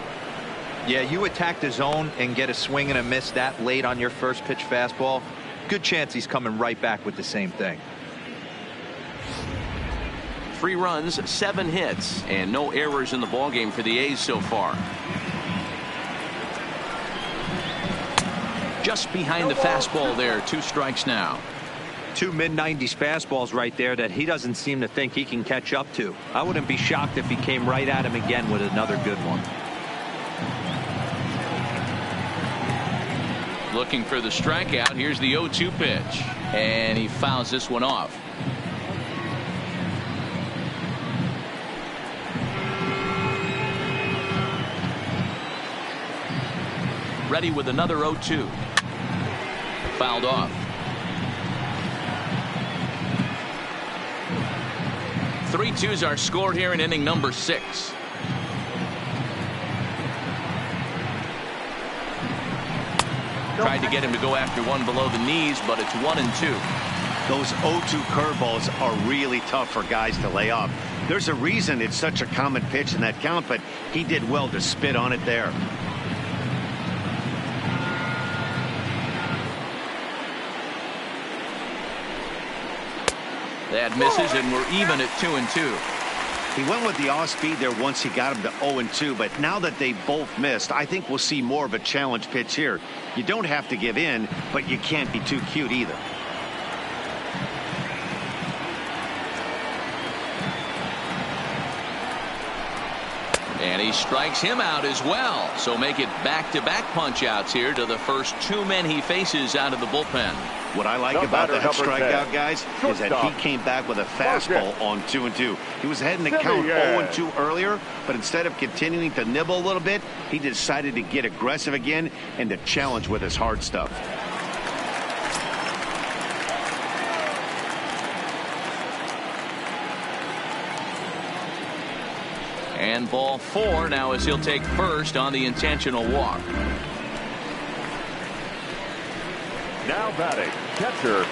Yeah, you attack the zone and get a swing and a miss that late on your first pitch fastball. Good chance he's coming right back with the same thing. 3 runs, 7 hits, and no errors in the ballgame for the A's so far. Just behind the fastball there, 2 strikes now. 2 mid-90s fastballs right there that he doesn't seem to think he can catch up to. I wouldn't be shocked if he came right at him again with another good one. Looking for the strikeout. Here's the 0-2 pitch, and he fouls this one off. Ready with another 0-2. Fouled off. 3-2s are scored here in inning number 6. Tried to get him to go after one below the knees, but it's 1-2. Those 0-2 curveballs are really tough for guys to lay off. There's a reason it's such a common pitch in that count, but he did well to spit on it there. That misses, and we're even at 2-2. He went with the off speed there once he got him to 0-2, but now that they both missed, I think we'll see more of a challenge pitch here. You don't have to give in, but you can't be too cute either. And he strikes him out as well. So make it back-to-back punch-outs here to the first 2 men he faces out of the bullpen. What I like about that strikeout, guys, is that he came back with a fastball on 2-2. He was ahead in the count 0-2 earlier, but instead of continuing to nibble a little bit, he decided to get aggressive again and to challenge with his hard stuff. And ball 4 now as he'll take first on the intentional walk. Now batting, catcher,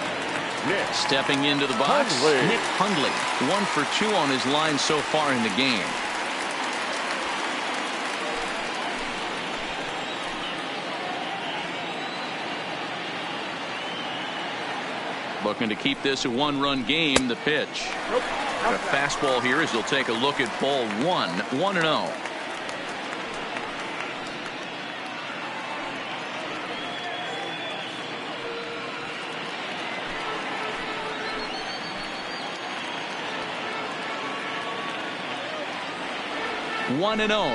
Nick. Stepping into the box, Hundley. Nick Hundley. 1 for 2 on his line so far in the game. Looking to keep this a 1-run game. The pitch. A fastball here as he'll take a look at ball 1. 1-0.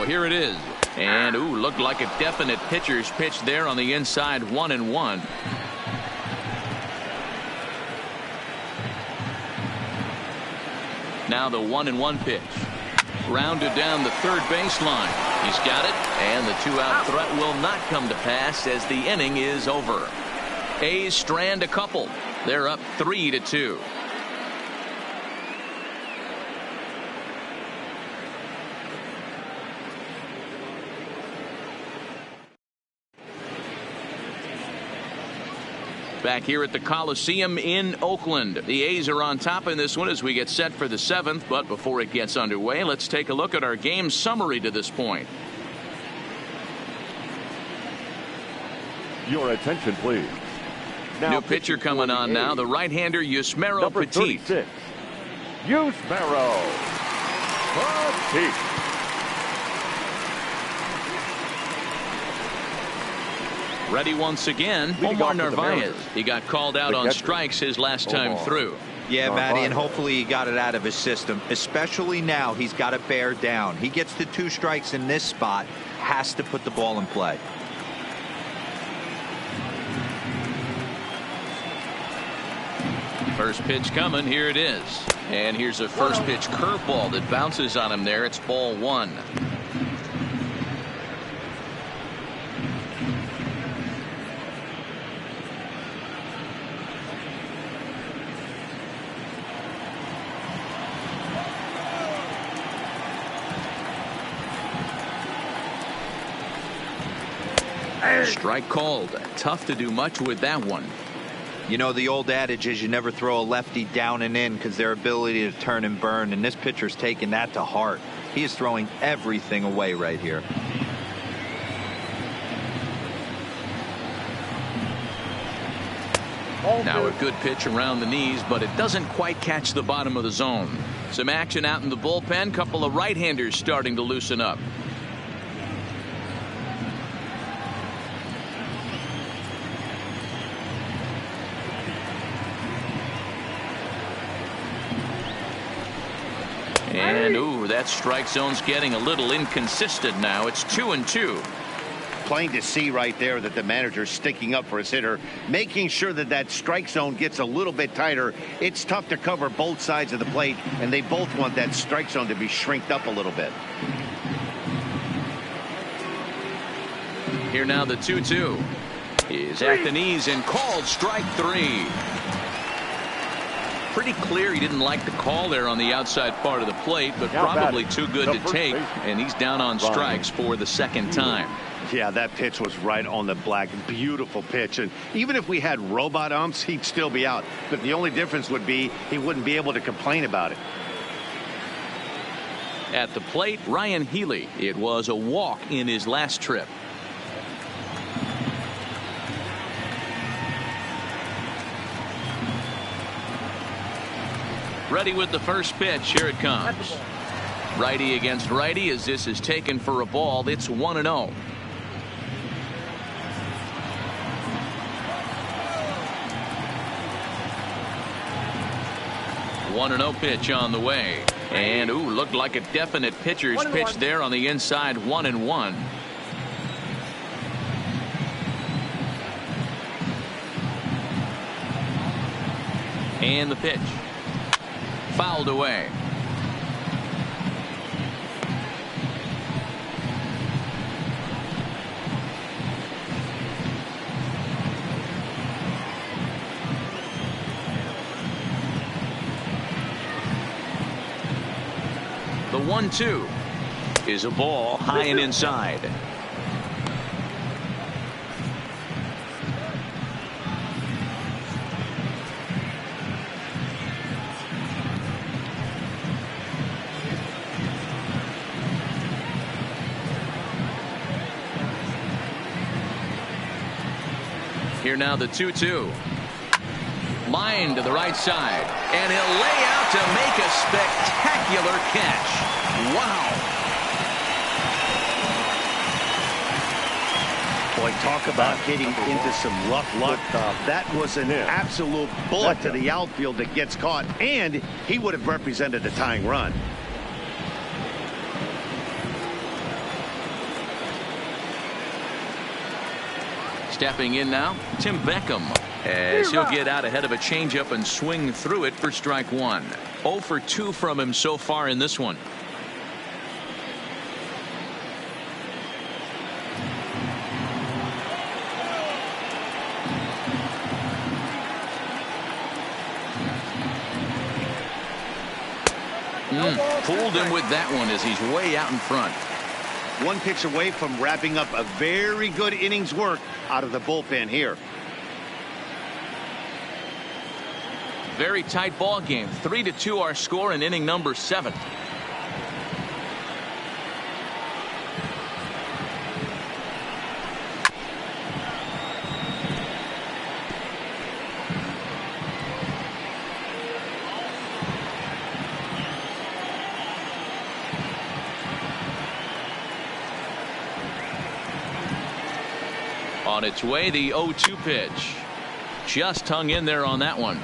Here it is. And ooh, looked like a definite pitcher's pitch there on the inside. 1-1. Now the 1-1 pitch. Rounded down the third baseline. He's got it, and the 2-out threat will not come to pass as the inning is over. A's strand a couple. They're up 3-2. Back here at the Coliseum in Oakland. The A's are on top in this one as we get set for the 7th. But before it gets underway, let's take a look at our game summary to this point. Your attention, please. New pitcher coming on now. The right-hander Yusmeiro Petit. 36, Yusmeiro Petit. Ready once again, Omar Narvaez. He got called out on strikes his last time through. Yeah, Matty, and hopefully he got it out of his system. Especially now, he's got to bear down. He gets to 2 strikes in this spot, has to put the ball in play. First pitch coming. Here it is. And here's a first pitch curveball that bounces on him there. It's ball 1. Strike called. Tough to do much with that one. You know, the old adage is you never throw a lefty down and in because their ability to turn and burn, and this pitcher's taking that to heart. He is throwing everything away right here. Now a good pitch around the knees, but it doesn't quite catch the bottom of the zone. Some action out in the bullpen. Couple of right-handers starting to loosen up. And ooh, that strike zone's getting a little inconsistent now. It's 2-2. Plain to see right there that the manager's sticking up for his hitter, making sure that that strike zone gets a little bit tighter. It's tough to cover both sides of the plate, and they both want that strike zone to be shrinked up a little bit. Here now the 2-2 is at the knees and called strike 3. Pretty clear he didn't like the call there on the outside part of the plate, but probably too good to take, and he's down on strikes for the second time. Yeah, that pitch was right on the black. Beautiful pitch. And even if we had robot umps, he'd still be out. But the only difference would be he wouldn't be able to complain about it. At the plate, Ryan Healy. It was a walk in his last trip. Ready with the first pitch. Here it comes. Righty against righty as this is taken for a ball. It's 1-0. One and 0 pitch on the way, and ooh, looked like a definite pitcher's pitch there on the inside. 1-1. And the pitch fouled away. The 1-2. is a ball high and inside. Here now the 2-2. Line to the right side, and he'll lay out to make a spectacular catch. Wow. Boy, talk about getting into some rough luck. That was an absolute bullet to the outfield that gets caught, and he would have represented a tying run. Stepping in now, Tim Beckham, as he'll get out ahead of a changeup and swing through it for strike one. 0 for 2 from him so far in this one. Pulled him with that one as he's way out in front. One pitch away from wrapping up a very good innings work out of the bullpen here. Very tight ball game. 3-2 our score in inning number 7. On its way, the 0-2 pitch. Just hung in there on that one.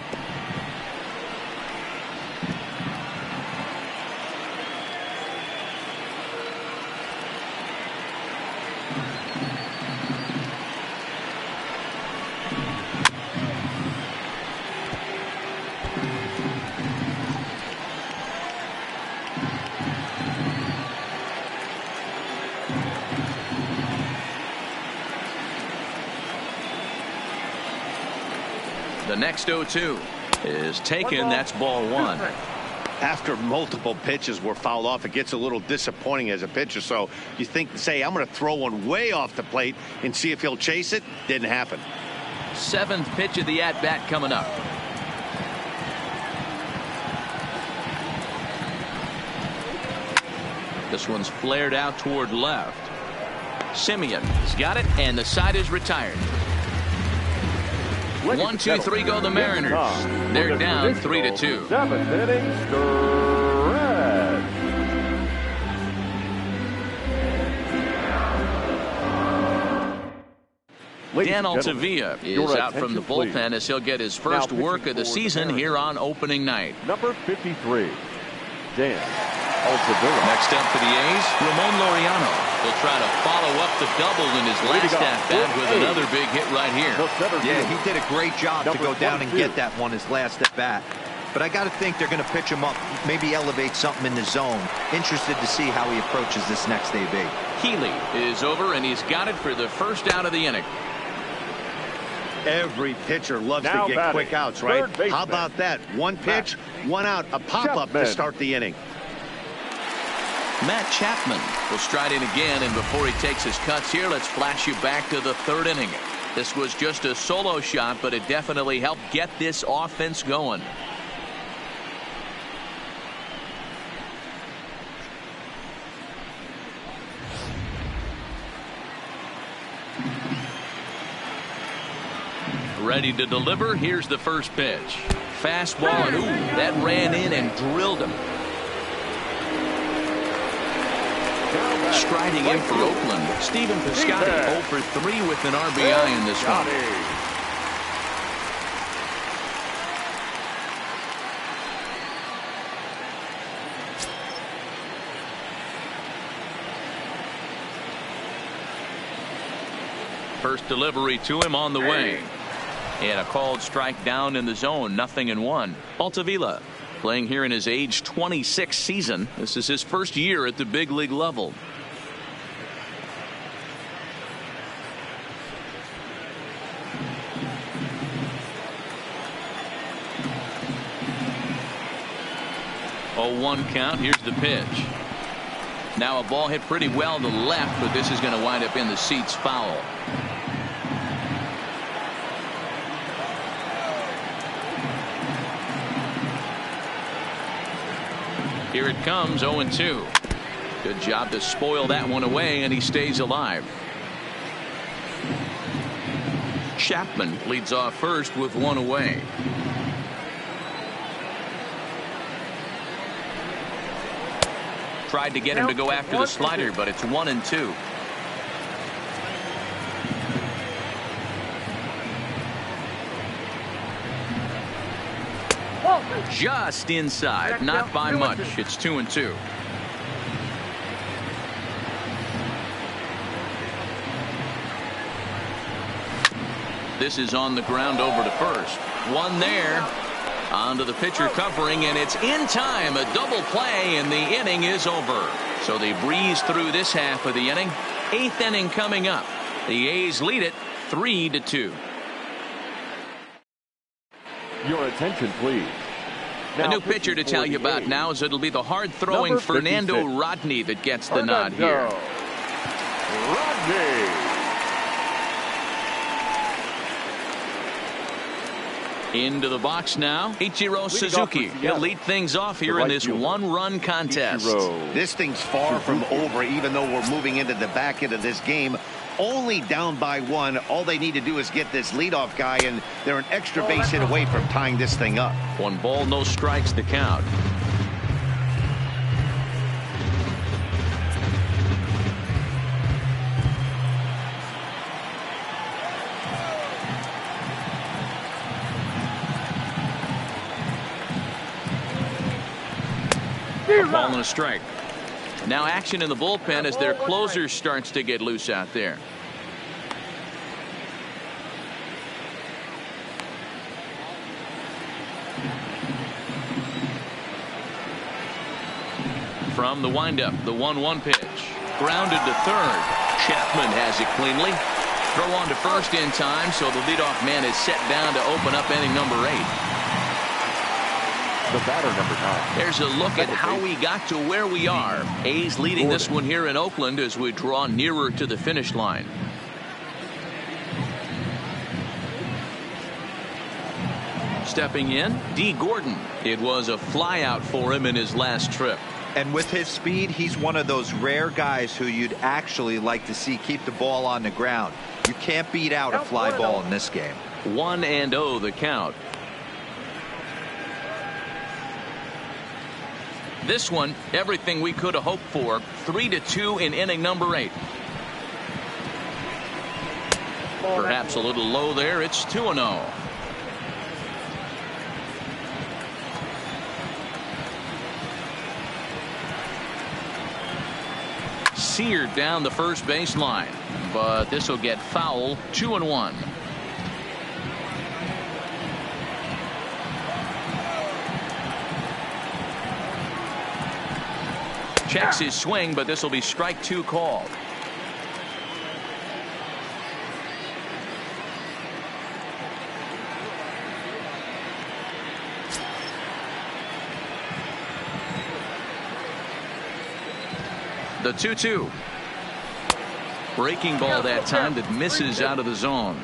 The next 0-2 is taken. That's ball one. After multiple pitches were fouled off, it gets a little disappointing as a pitcher. So you think, say, I'm going to throw one way off the plate and see if he'll chase it. Didn't happen. 7th pitch of the at-bat coming up. This one's flared out toward left. Simeon has got it, and the side is retired. 1, 2, 3 go the Mariners. They're down 3-2. 7th inning stretch. Dan Altavilla is out from the bullpen as he'll get his first work of the season here on opening night. Number 53, Dan Altavilla. Next up for the A's, Ramon Laureano. He'll try to follow up the double in his last at-bat with another big hit right here. Yeah, he did a great job to go down and get that one his last at-bat. But I got to think they're going to pitch him up, maybe elevate something in the zone. Interested to see how he approaches this next AB. Healy is over, and he's got it for the first out of the inning. Every pitcher loves to get quick outs, right? How about that? One pitch, one out, a pop-up to start the inning. Matt Chapman will stride in again, and before he takes his cuts here, let's flash you back to the 3rd inning. This was just a solo shot, but it definitely helped get this offense going. Ready to deliver. Here's the first pitch. Fastball, and ooh, that ran in and drilled him. Striding in for Oakland, Stephen Piscotty 0 for 3 with an RBI in this one. First delivery to him on the way. And a called strike down in the zone, 0-1. Altavilla playing here in his age 26 season. This is his first year at the big league level. Oh, 1 count. Here's the pitch. Now a ball hit pretty well to the left, but this is going to wind up in the seats foul. Here it comes, 0-2. Good job to spoil that one away, and he stays alive. Chapman leads off first with one away. Tried to get him to go after the slider, but it's 1-2. Just inside, not by much. It's 2-2. This is on the ground over to first. One there. Onto the pitcher covering, and it's in time. A double play, and the inning is over. So they breeze through this half of the inning. 8th inning coming up. The A's lead it 3-2. Your attention, please. A new pitcher to tell you about now is it'll be the hard-throwing Fernando Rodney that gets the nod here. Rodney. Into the box now, Ichiro Suzuki. He'll lead things off here in this one-run contest. This thing's far from over, even though we're moving into the back end of this game. Only down by one. All they need to do is get this leadoff guy, and they're an extra base hit away from tying this thing up. 1 ball, no strikes to count. Ball and a strike. Now action in the bullpen as their closer starts to get loose out there. From the windup, the 1-1 pitch. Grounded to third. Chapman has it cleanly. Throw on to first in time, so the leadoff man is set down to open up inning number 8. The batter, number 9. There's a look at how we got to where we are. A's leading this one here in Oakland as we draw nearer to the finish line. Stepping in, D. Gordon. It was a flyout for him in his last trip. And with his speed, he's one of those rare guys who you'd actually like to see keep the ball on the ground. You can't beat out a fly ball in this game. 1-0 the count. This one, everything we could have hoped for. 3-2 in inning number 8. Perhaps a little low there. It's 2-0. Seared down the first baseline, but this will get foul. 2-1. Checks his swing, but this will be strike 2 called. The 2-2. Breaking ball that time that misses out of the zone.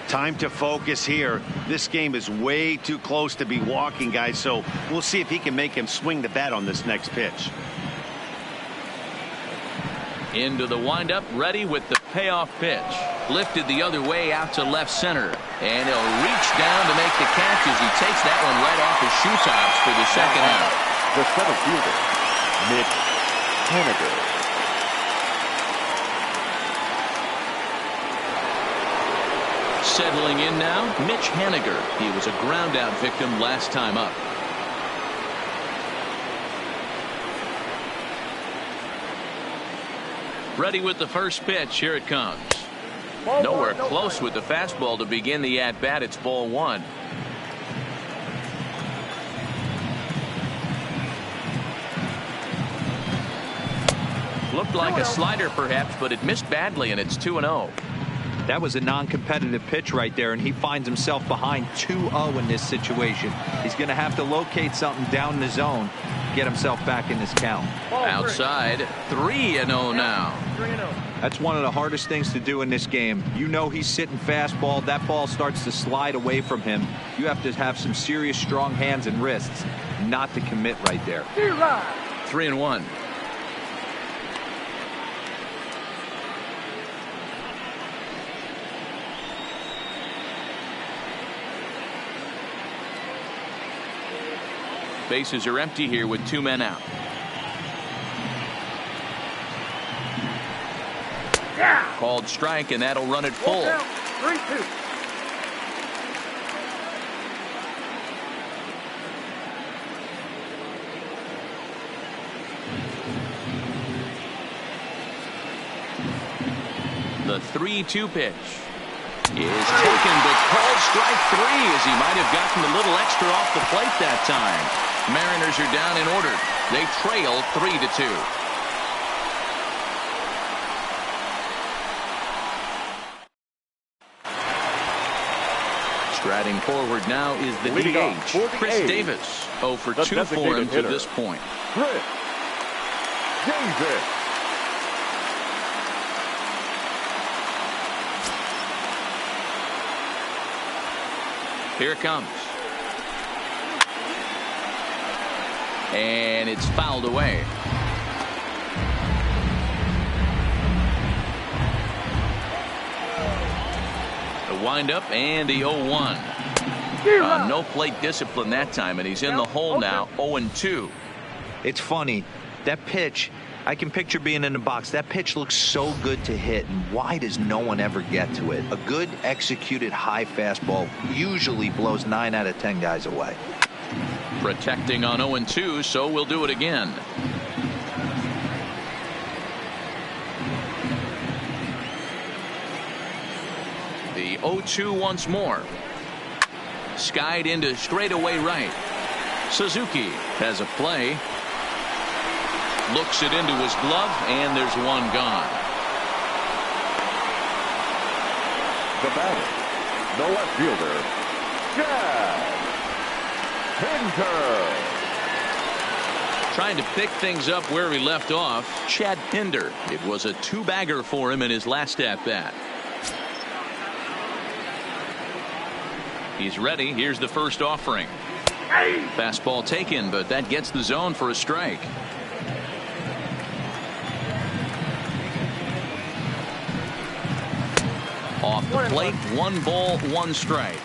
Time to focus here. This game is way too close to be walking, guys, so we'll see if he can make him swing the bat on this next pitch. Into the windup, ready with the payoff pitch. Lifted the other way out to left center. And he'll reach down to make the catch as he takes that one right off his shoe tops for the second out. The center fielder, Mitch Haniger. Settling in now, Mitch Haniger. He was a ground out victim last time up. Ready with the first pitch. Here it comes. Nowhere close with the fastball to begin the at-bat. It's ball 1. Looked like a slider perhaps, but it missed badly, and it's 2-0. That was a non-competitive pitch right there, and he finds himself behind 2-0 in this situation. He's going to have to locate something down the zone. get himself back in this count. Outside, 3-0 now. That's one of the hardest things to do in this game. You know he's sitting fastball. That ball starts to slide away from him. You have to have some serious strong hands and wrists not to commit right there. 3-1. Bases are empty here with 2 men out. Called strike, and that'll run it full. 3-2. The 3-2 pitch is taken, but called strike 3 as he might have gotten a little extra off the plate that time. Mariners are down in order. They trail 3-2. Striding forward now is the DH, Chris Davis. 0 for 2 for him to this point. Chris Davis. Here it comes. And it's fouled away. The windup and the 0-1. No plate discipline that time, and he's in the hole now, 0-2. It's funny. That pitch, I can picture being in the box. That pitch looks so good to hit, and why does no one ever get to it? A good executed high fastball usually blows 9 out of 10 guys away. Protecting on 0-2, so we'll do it again. The 0-2 once more. Skied into straightaway right. Suzuki has a play. Looks it into his glove, and there's one gone. The batter, the left fielder, Chad Pinder. Trying to pick things up where he left off, Chad Pinder. It was a 2-bagger for him in his last at-bat. He's ready. Here's the first offering. Fastball taken, but that gets the zone for a strike. Off the plate, 1 ball, 1 strike.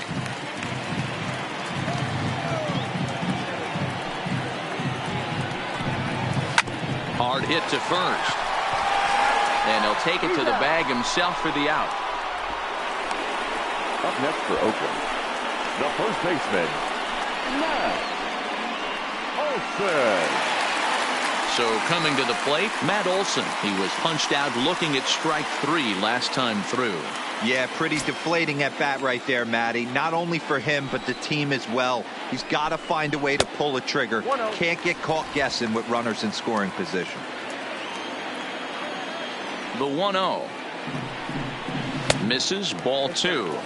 Hard hit to first. And he'll take it to the bag himself for the out. Up next for Oakland, the first baseman, Matt Olson. So coming to the plate, Matt Olson. He was punched out looking at strike 3 last time through. Yeah, pretty deflating at bat right there, Matty. Not only for him, but the team as well. He's got to find a way to pull a trigger. Can't get caught guessing with runners in scoring position. The 1-0. Misses, ball 2.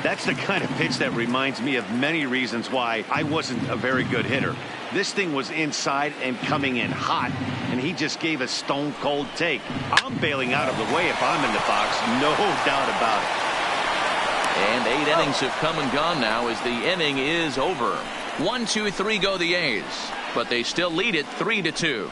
That's the kind of pitch that reminds me of many reasons why I wasn't a very good hitter. This thing was inside and coming in hot, and he just gave a stone cold take. I'm bailing out of the way if I'm in the box, no doubt about it. And 8 innings have come and gone now as the inning is over. 1, 2, 3 go the A's, but they still lead it 3-2.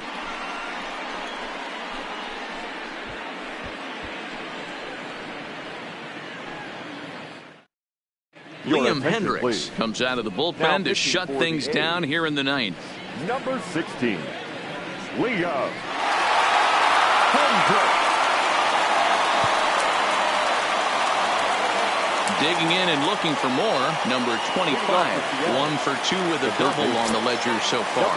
Liam Hendricks comes out of the bullpen to shut things down here in the 9th. Number 16, Liam Hendricks. Digging in and looking for more. Number 25, 1 for 2 with a double on the ledger so far.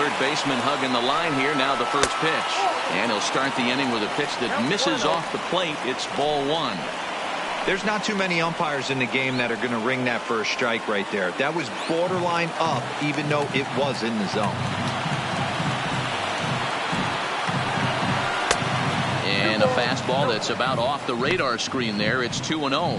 Third baseman hugging the line here. Now the first pitch, and he'll start the inning with a pitch that misses off the plate. It's ball 1. There's not too many umpires in the game that are going to ring that first strike right there. That was borderline up, even though it was in the zone. And a fastball that's about off the radar screen there. It's 2-0.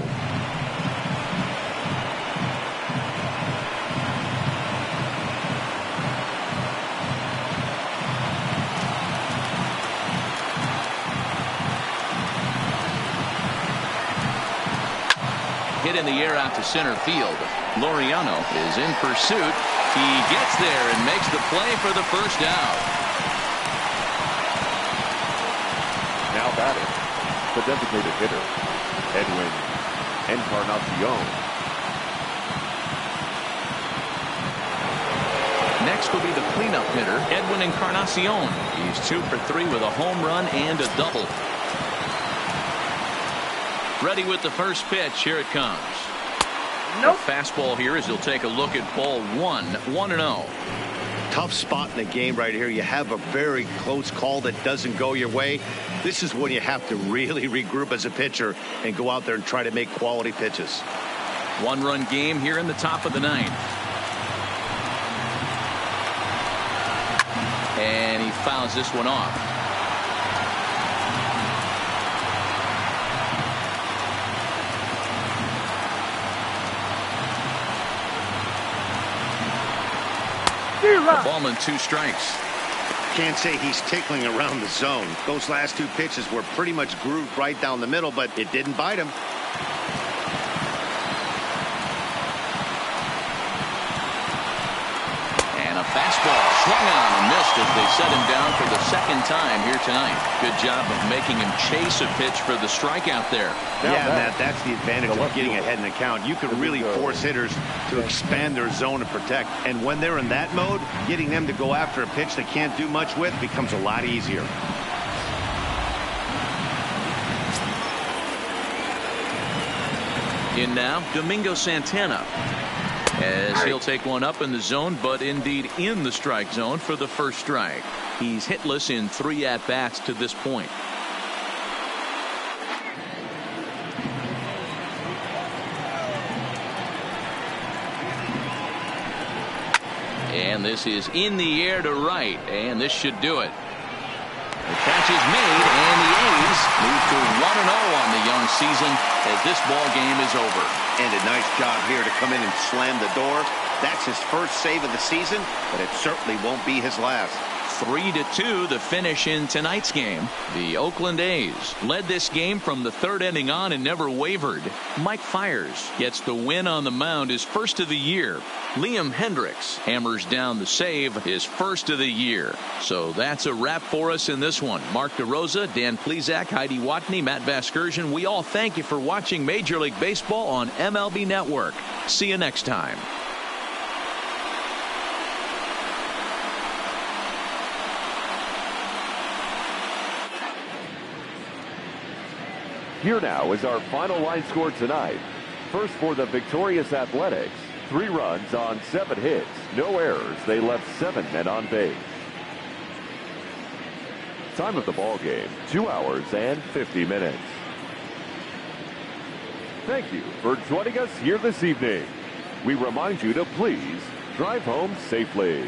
hit in the air out to center field. Laureano is in pursuit. He gets there and makes the play for the first out. Now batting, the designated hitter, Edwin Encarnacion. Next will be the cleanup hitter, Edwin Encarnacion. He's 2 for 3 with a home run and a double. Ready with the first pitch. Here it comes. Nope. The fastball here as he'll take a look at ball 1, 1-0. Tough spot in the game right here. You have a very close call that doesn't go your way. This is when you have to really regroup as a pitcher and go out there and try to make quality pitches. 1-run game here in the top of the 9th. And he fouls this one off. A ball and 2 strikes. Can't say he's tickling around the zone. Those last 2 pitches were pretty much grooved right down the middle, but it didn't bite him. And a fastball swung on and missed as they set him down for the 2nd time here tonight. Good job of making him chase a pitch for the strikeout there. Yeah, Matt, that's the advantage of getting ahead in the count. You can really force hitters to expand their zone and protect. And when they're in that mode, getting them to go after a pitch they can't do much with becomes a lot easier. In now, Domingo Santana. As he'll take one up in the zone, but indeed in the strike zone for the first strike. He's hitless in 3 at-bats to this point. And this is in the air to right, and this should do it. The catch is made, and the A's move to 1-0 on the young season as this ball game is over. And a nice job here to come in and slam the door. That's his first save of the season, but it certainly won't be his last. 3-2 the finish in tonight's game. The Oakland A's led this game from the 3rd inning on and never wavered. Mike Fiers gets the win on the mound, his first of the year. Liam Hendricks hammers down the save, his first of the year. So that's a wrap for us in this one. Mark DeRosa, Dan Plesac, Heidi Watney, Matt Vasgersian. We all thank you for watching Major League Baseball on MLB Network. See you next time. Here now is our final line score tonight. First for the victorious Athletics, 3 runs on 7 hits, no errors. They left 7 men on base. Time of the ball game, 2 hours and 50 minutes. Thank you for joining us here this evening. We remind you to please drive home safely.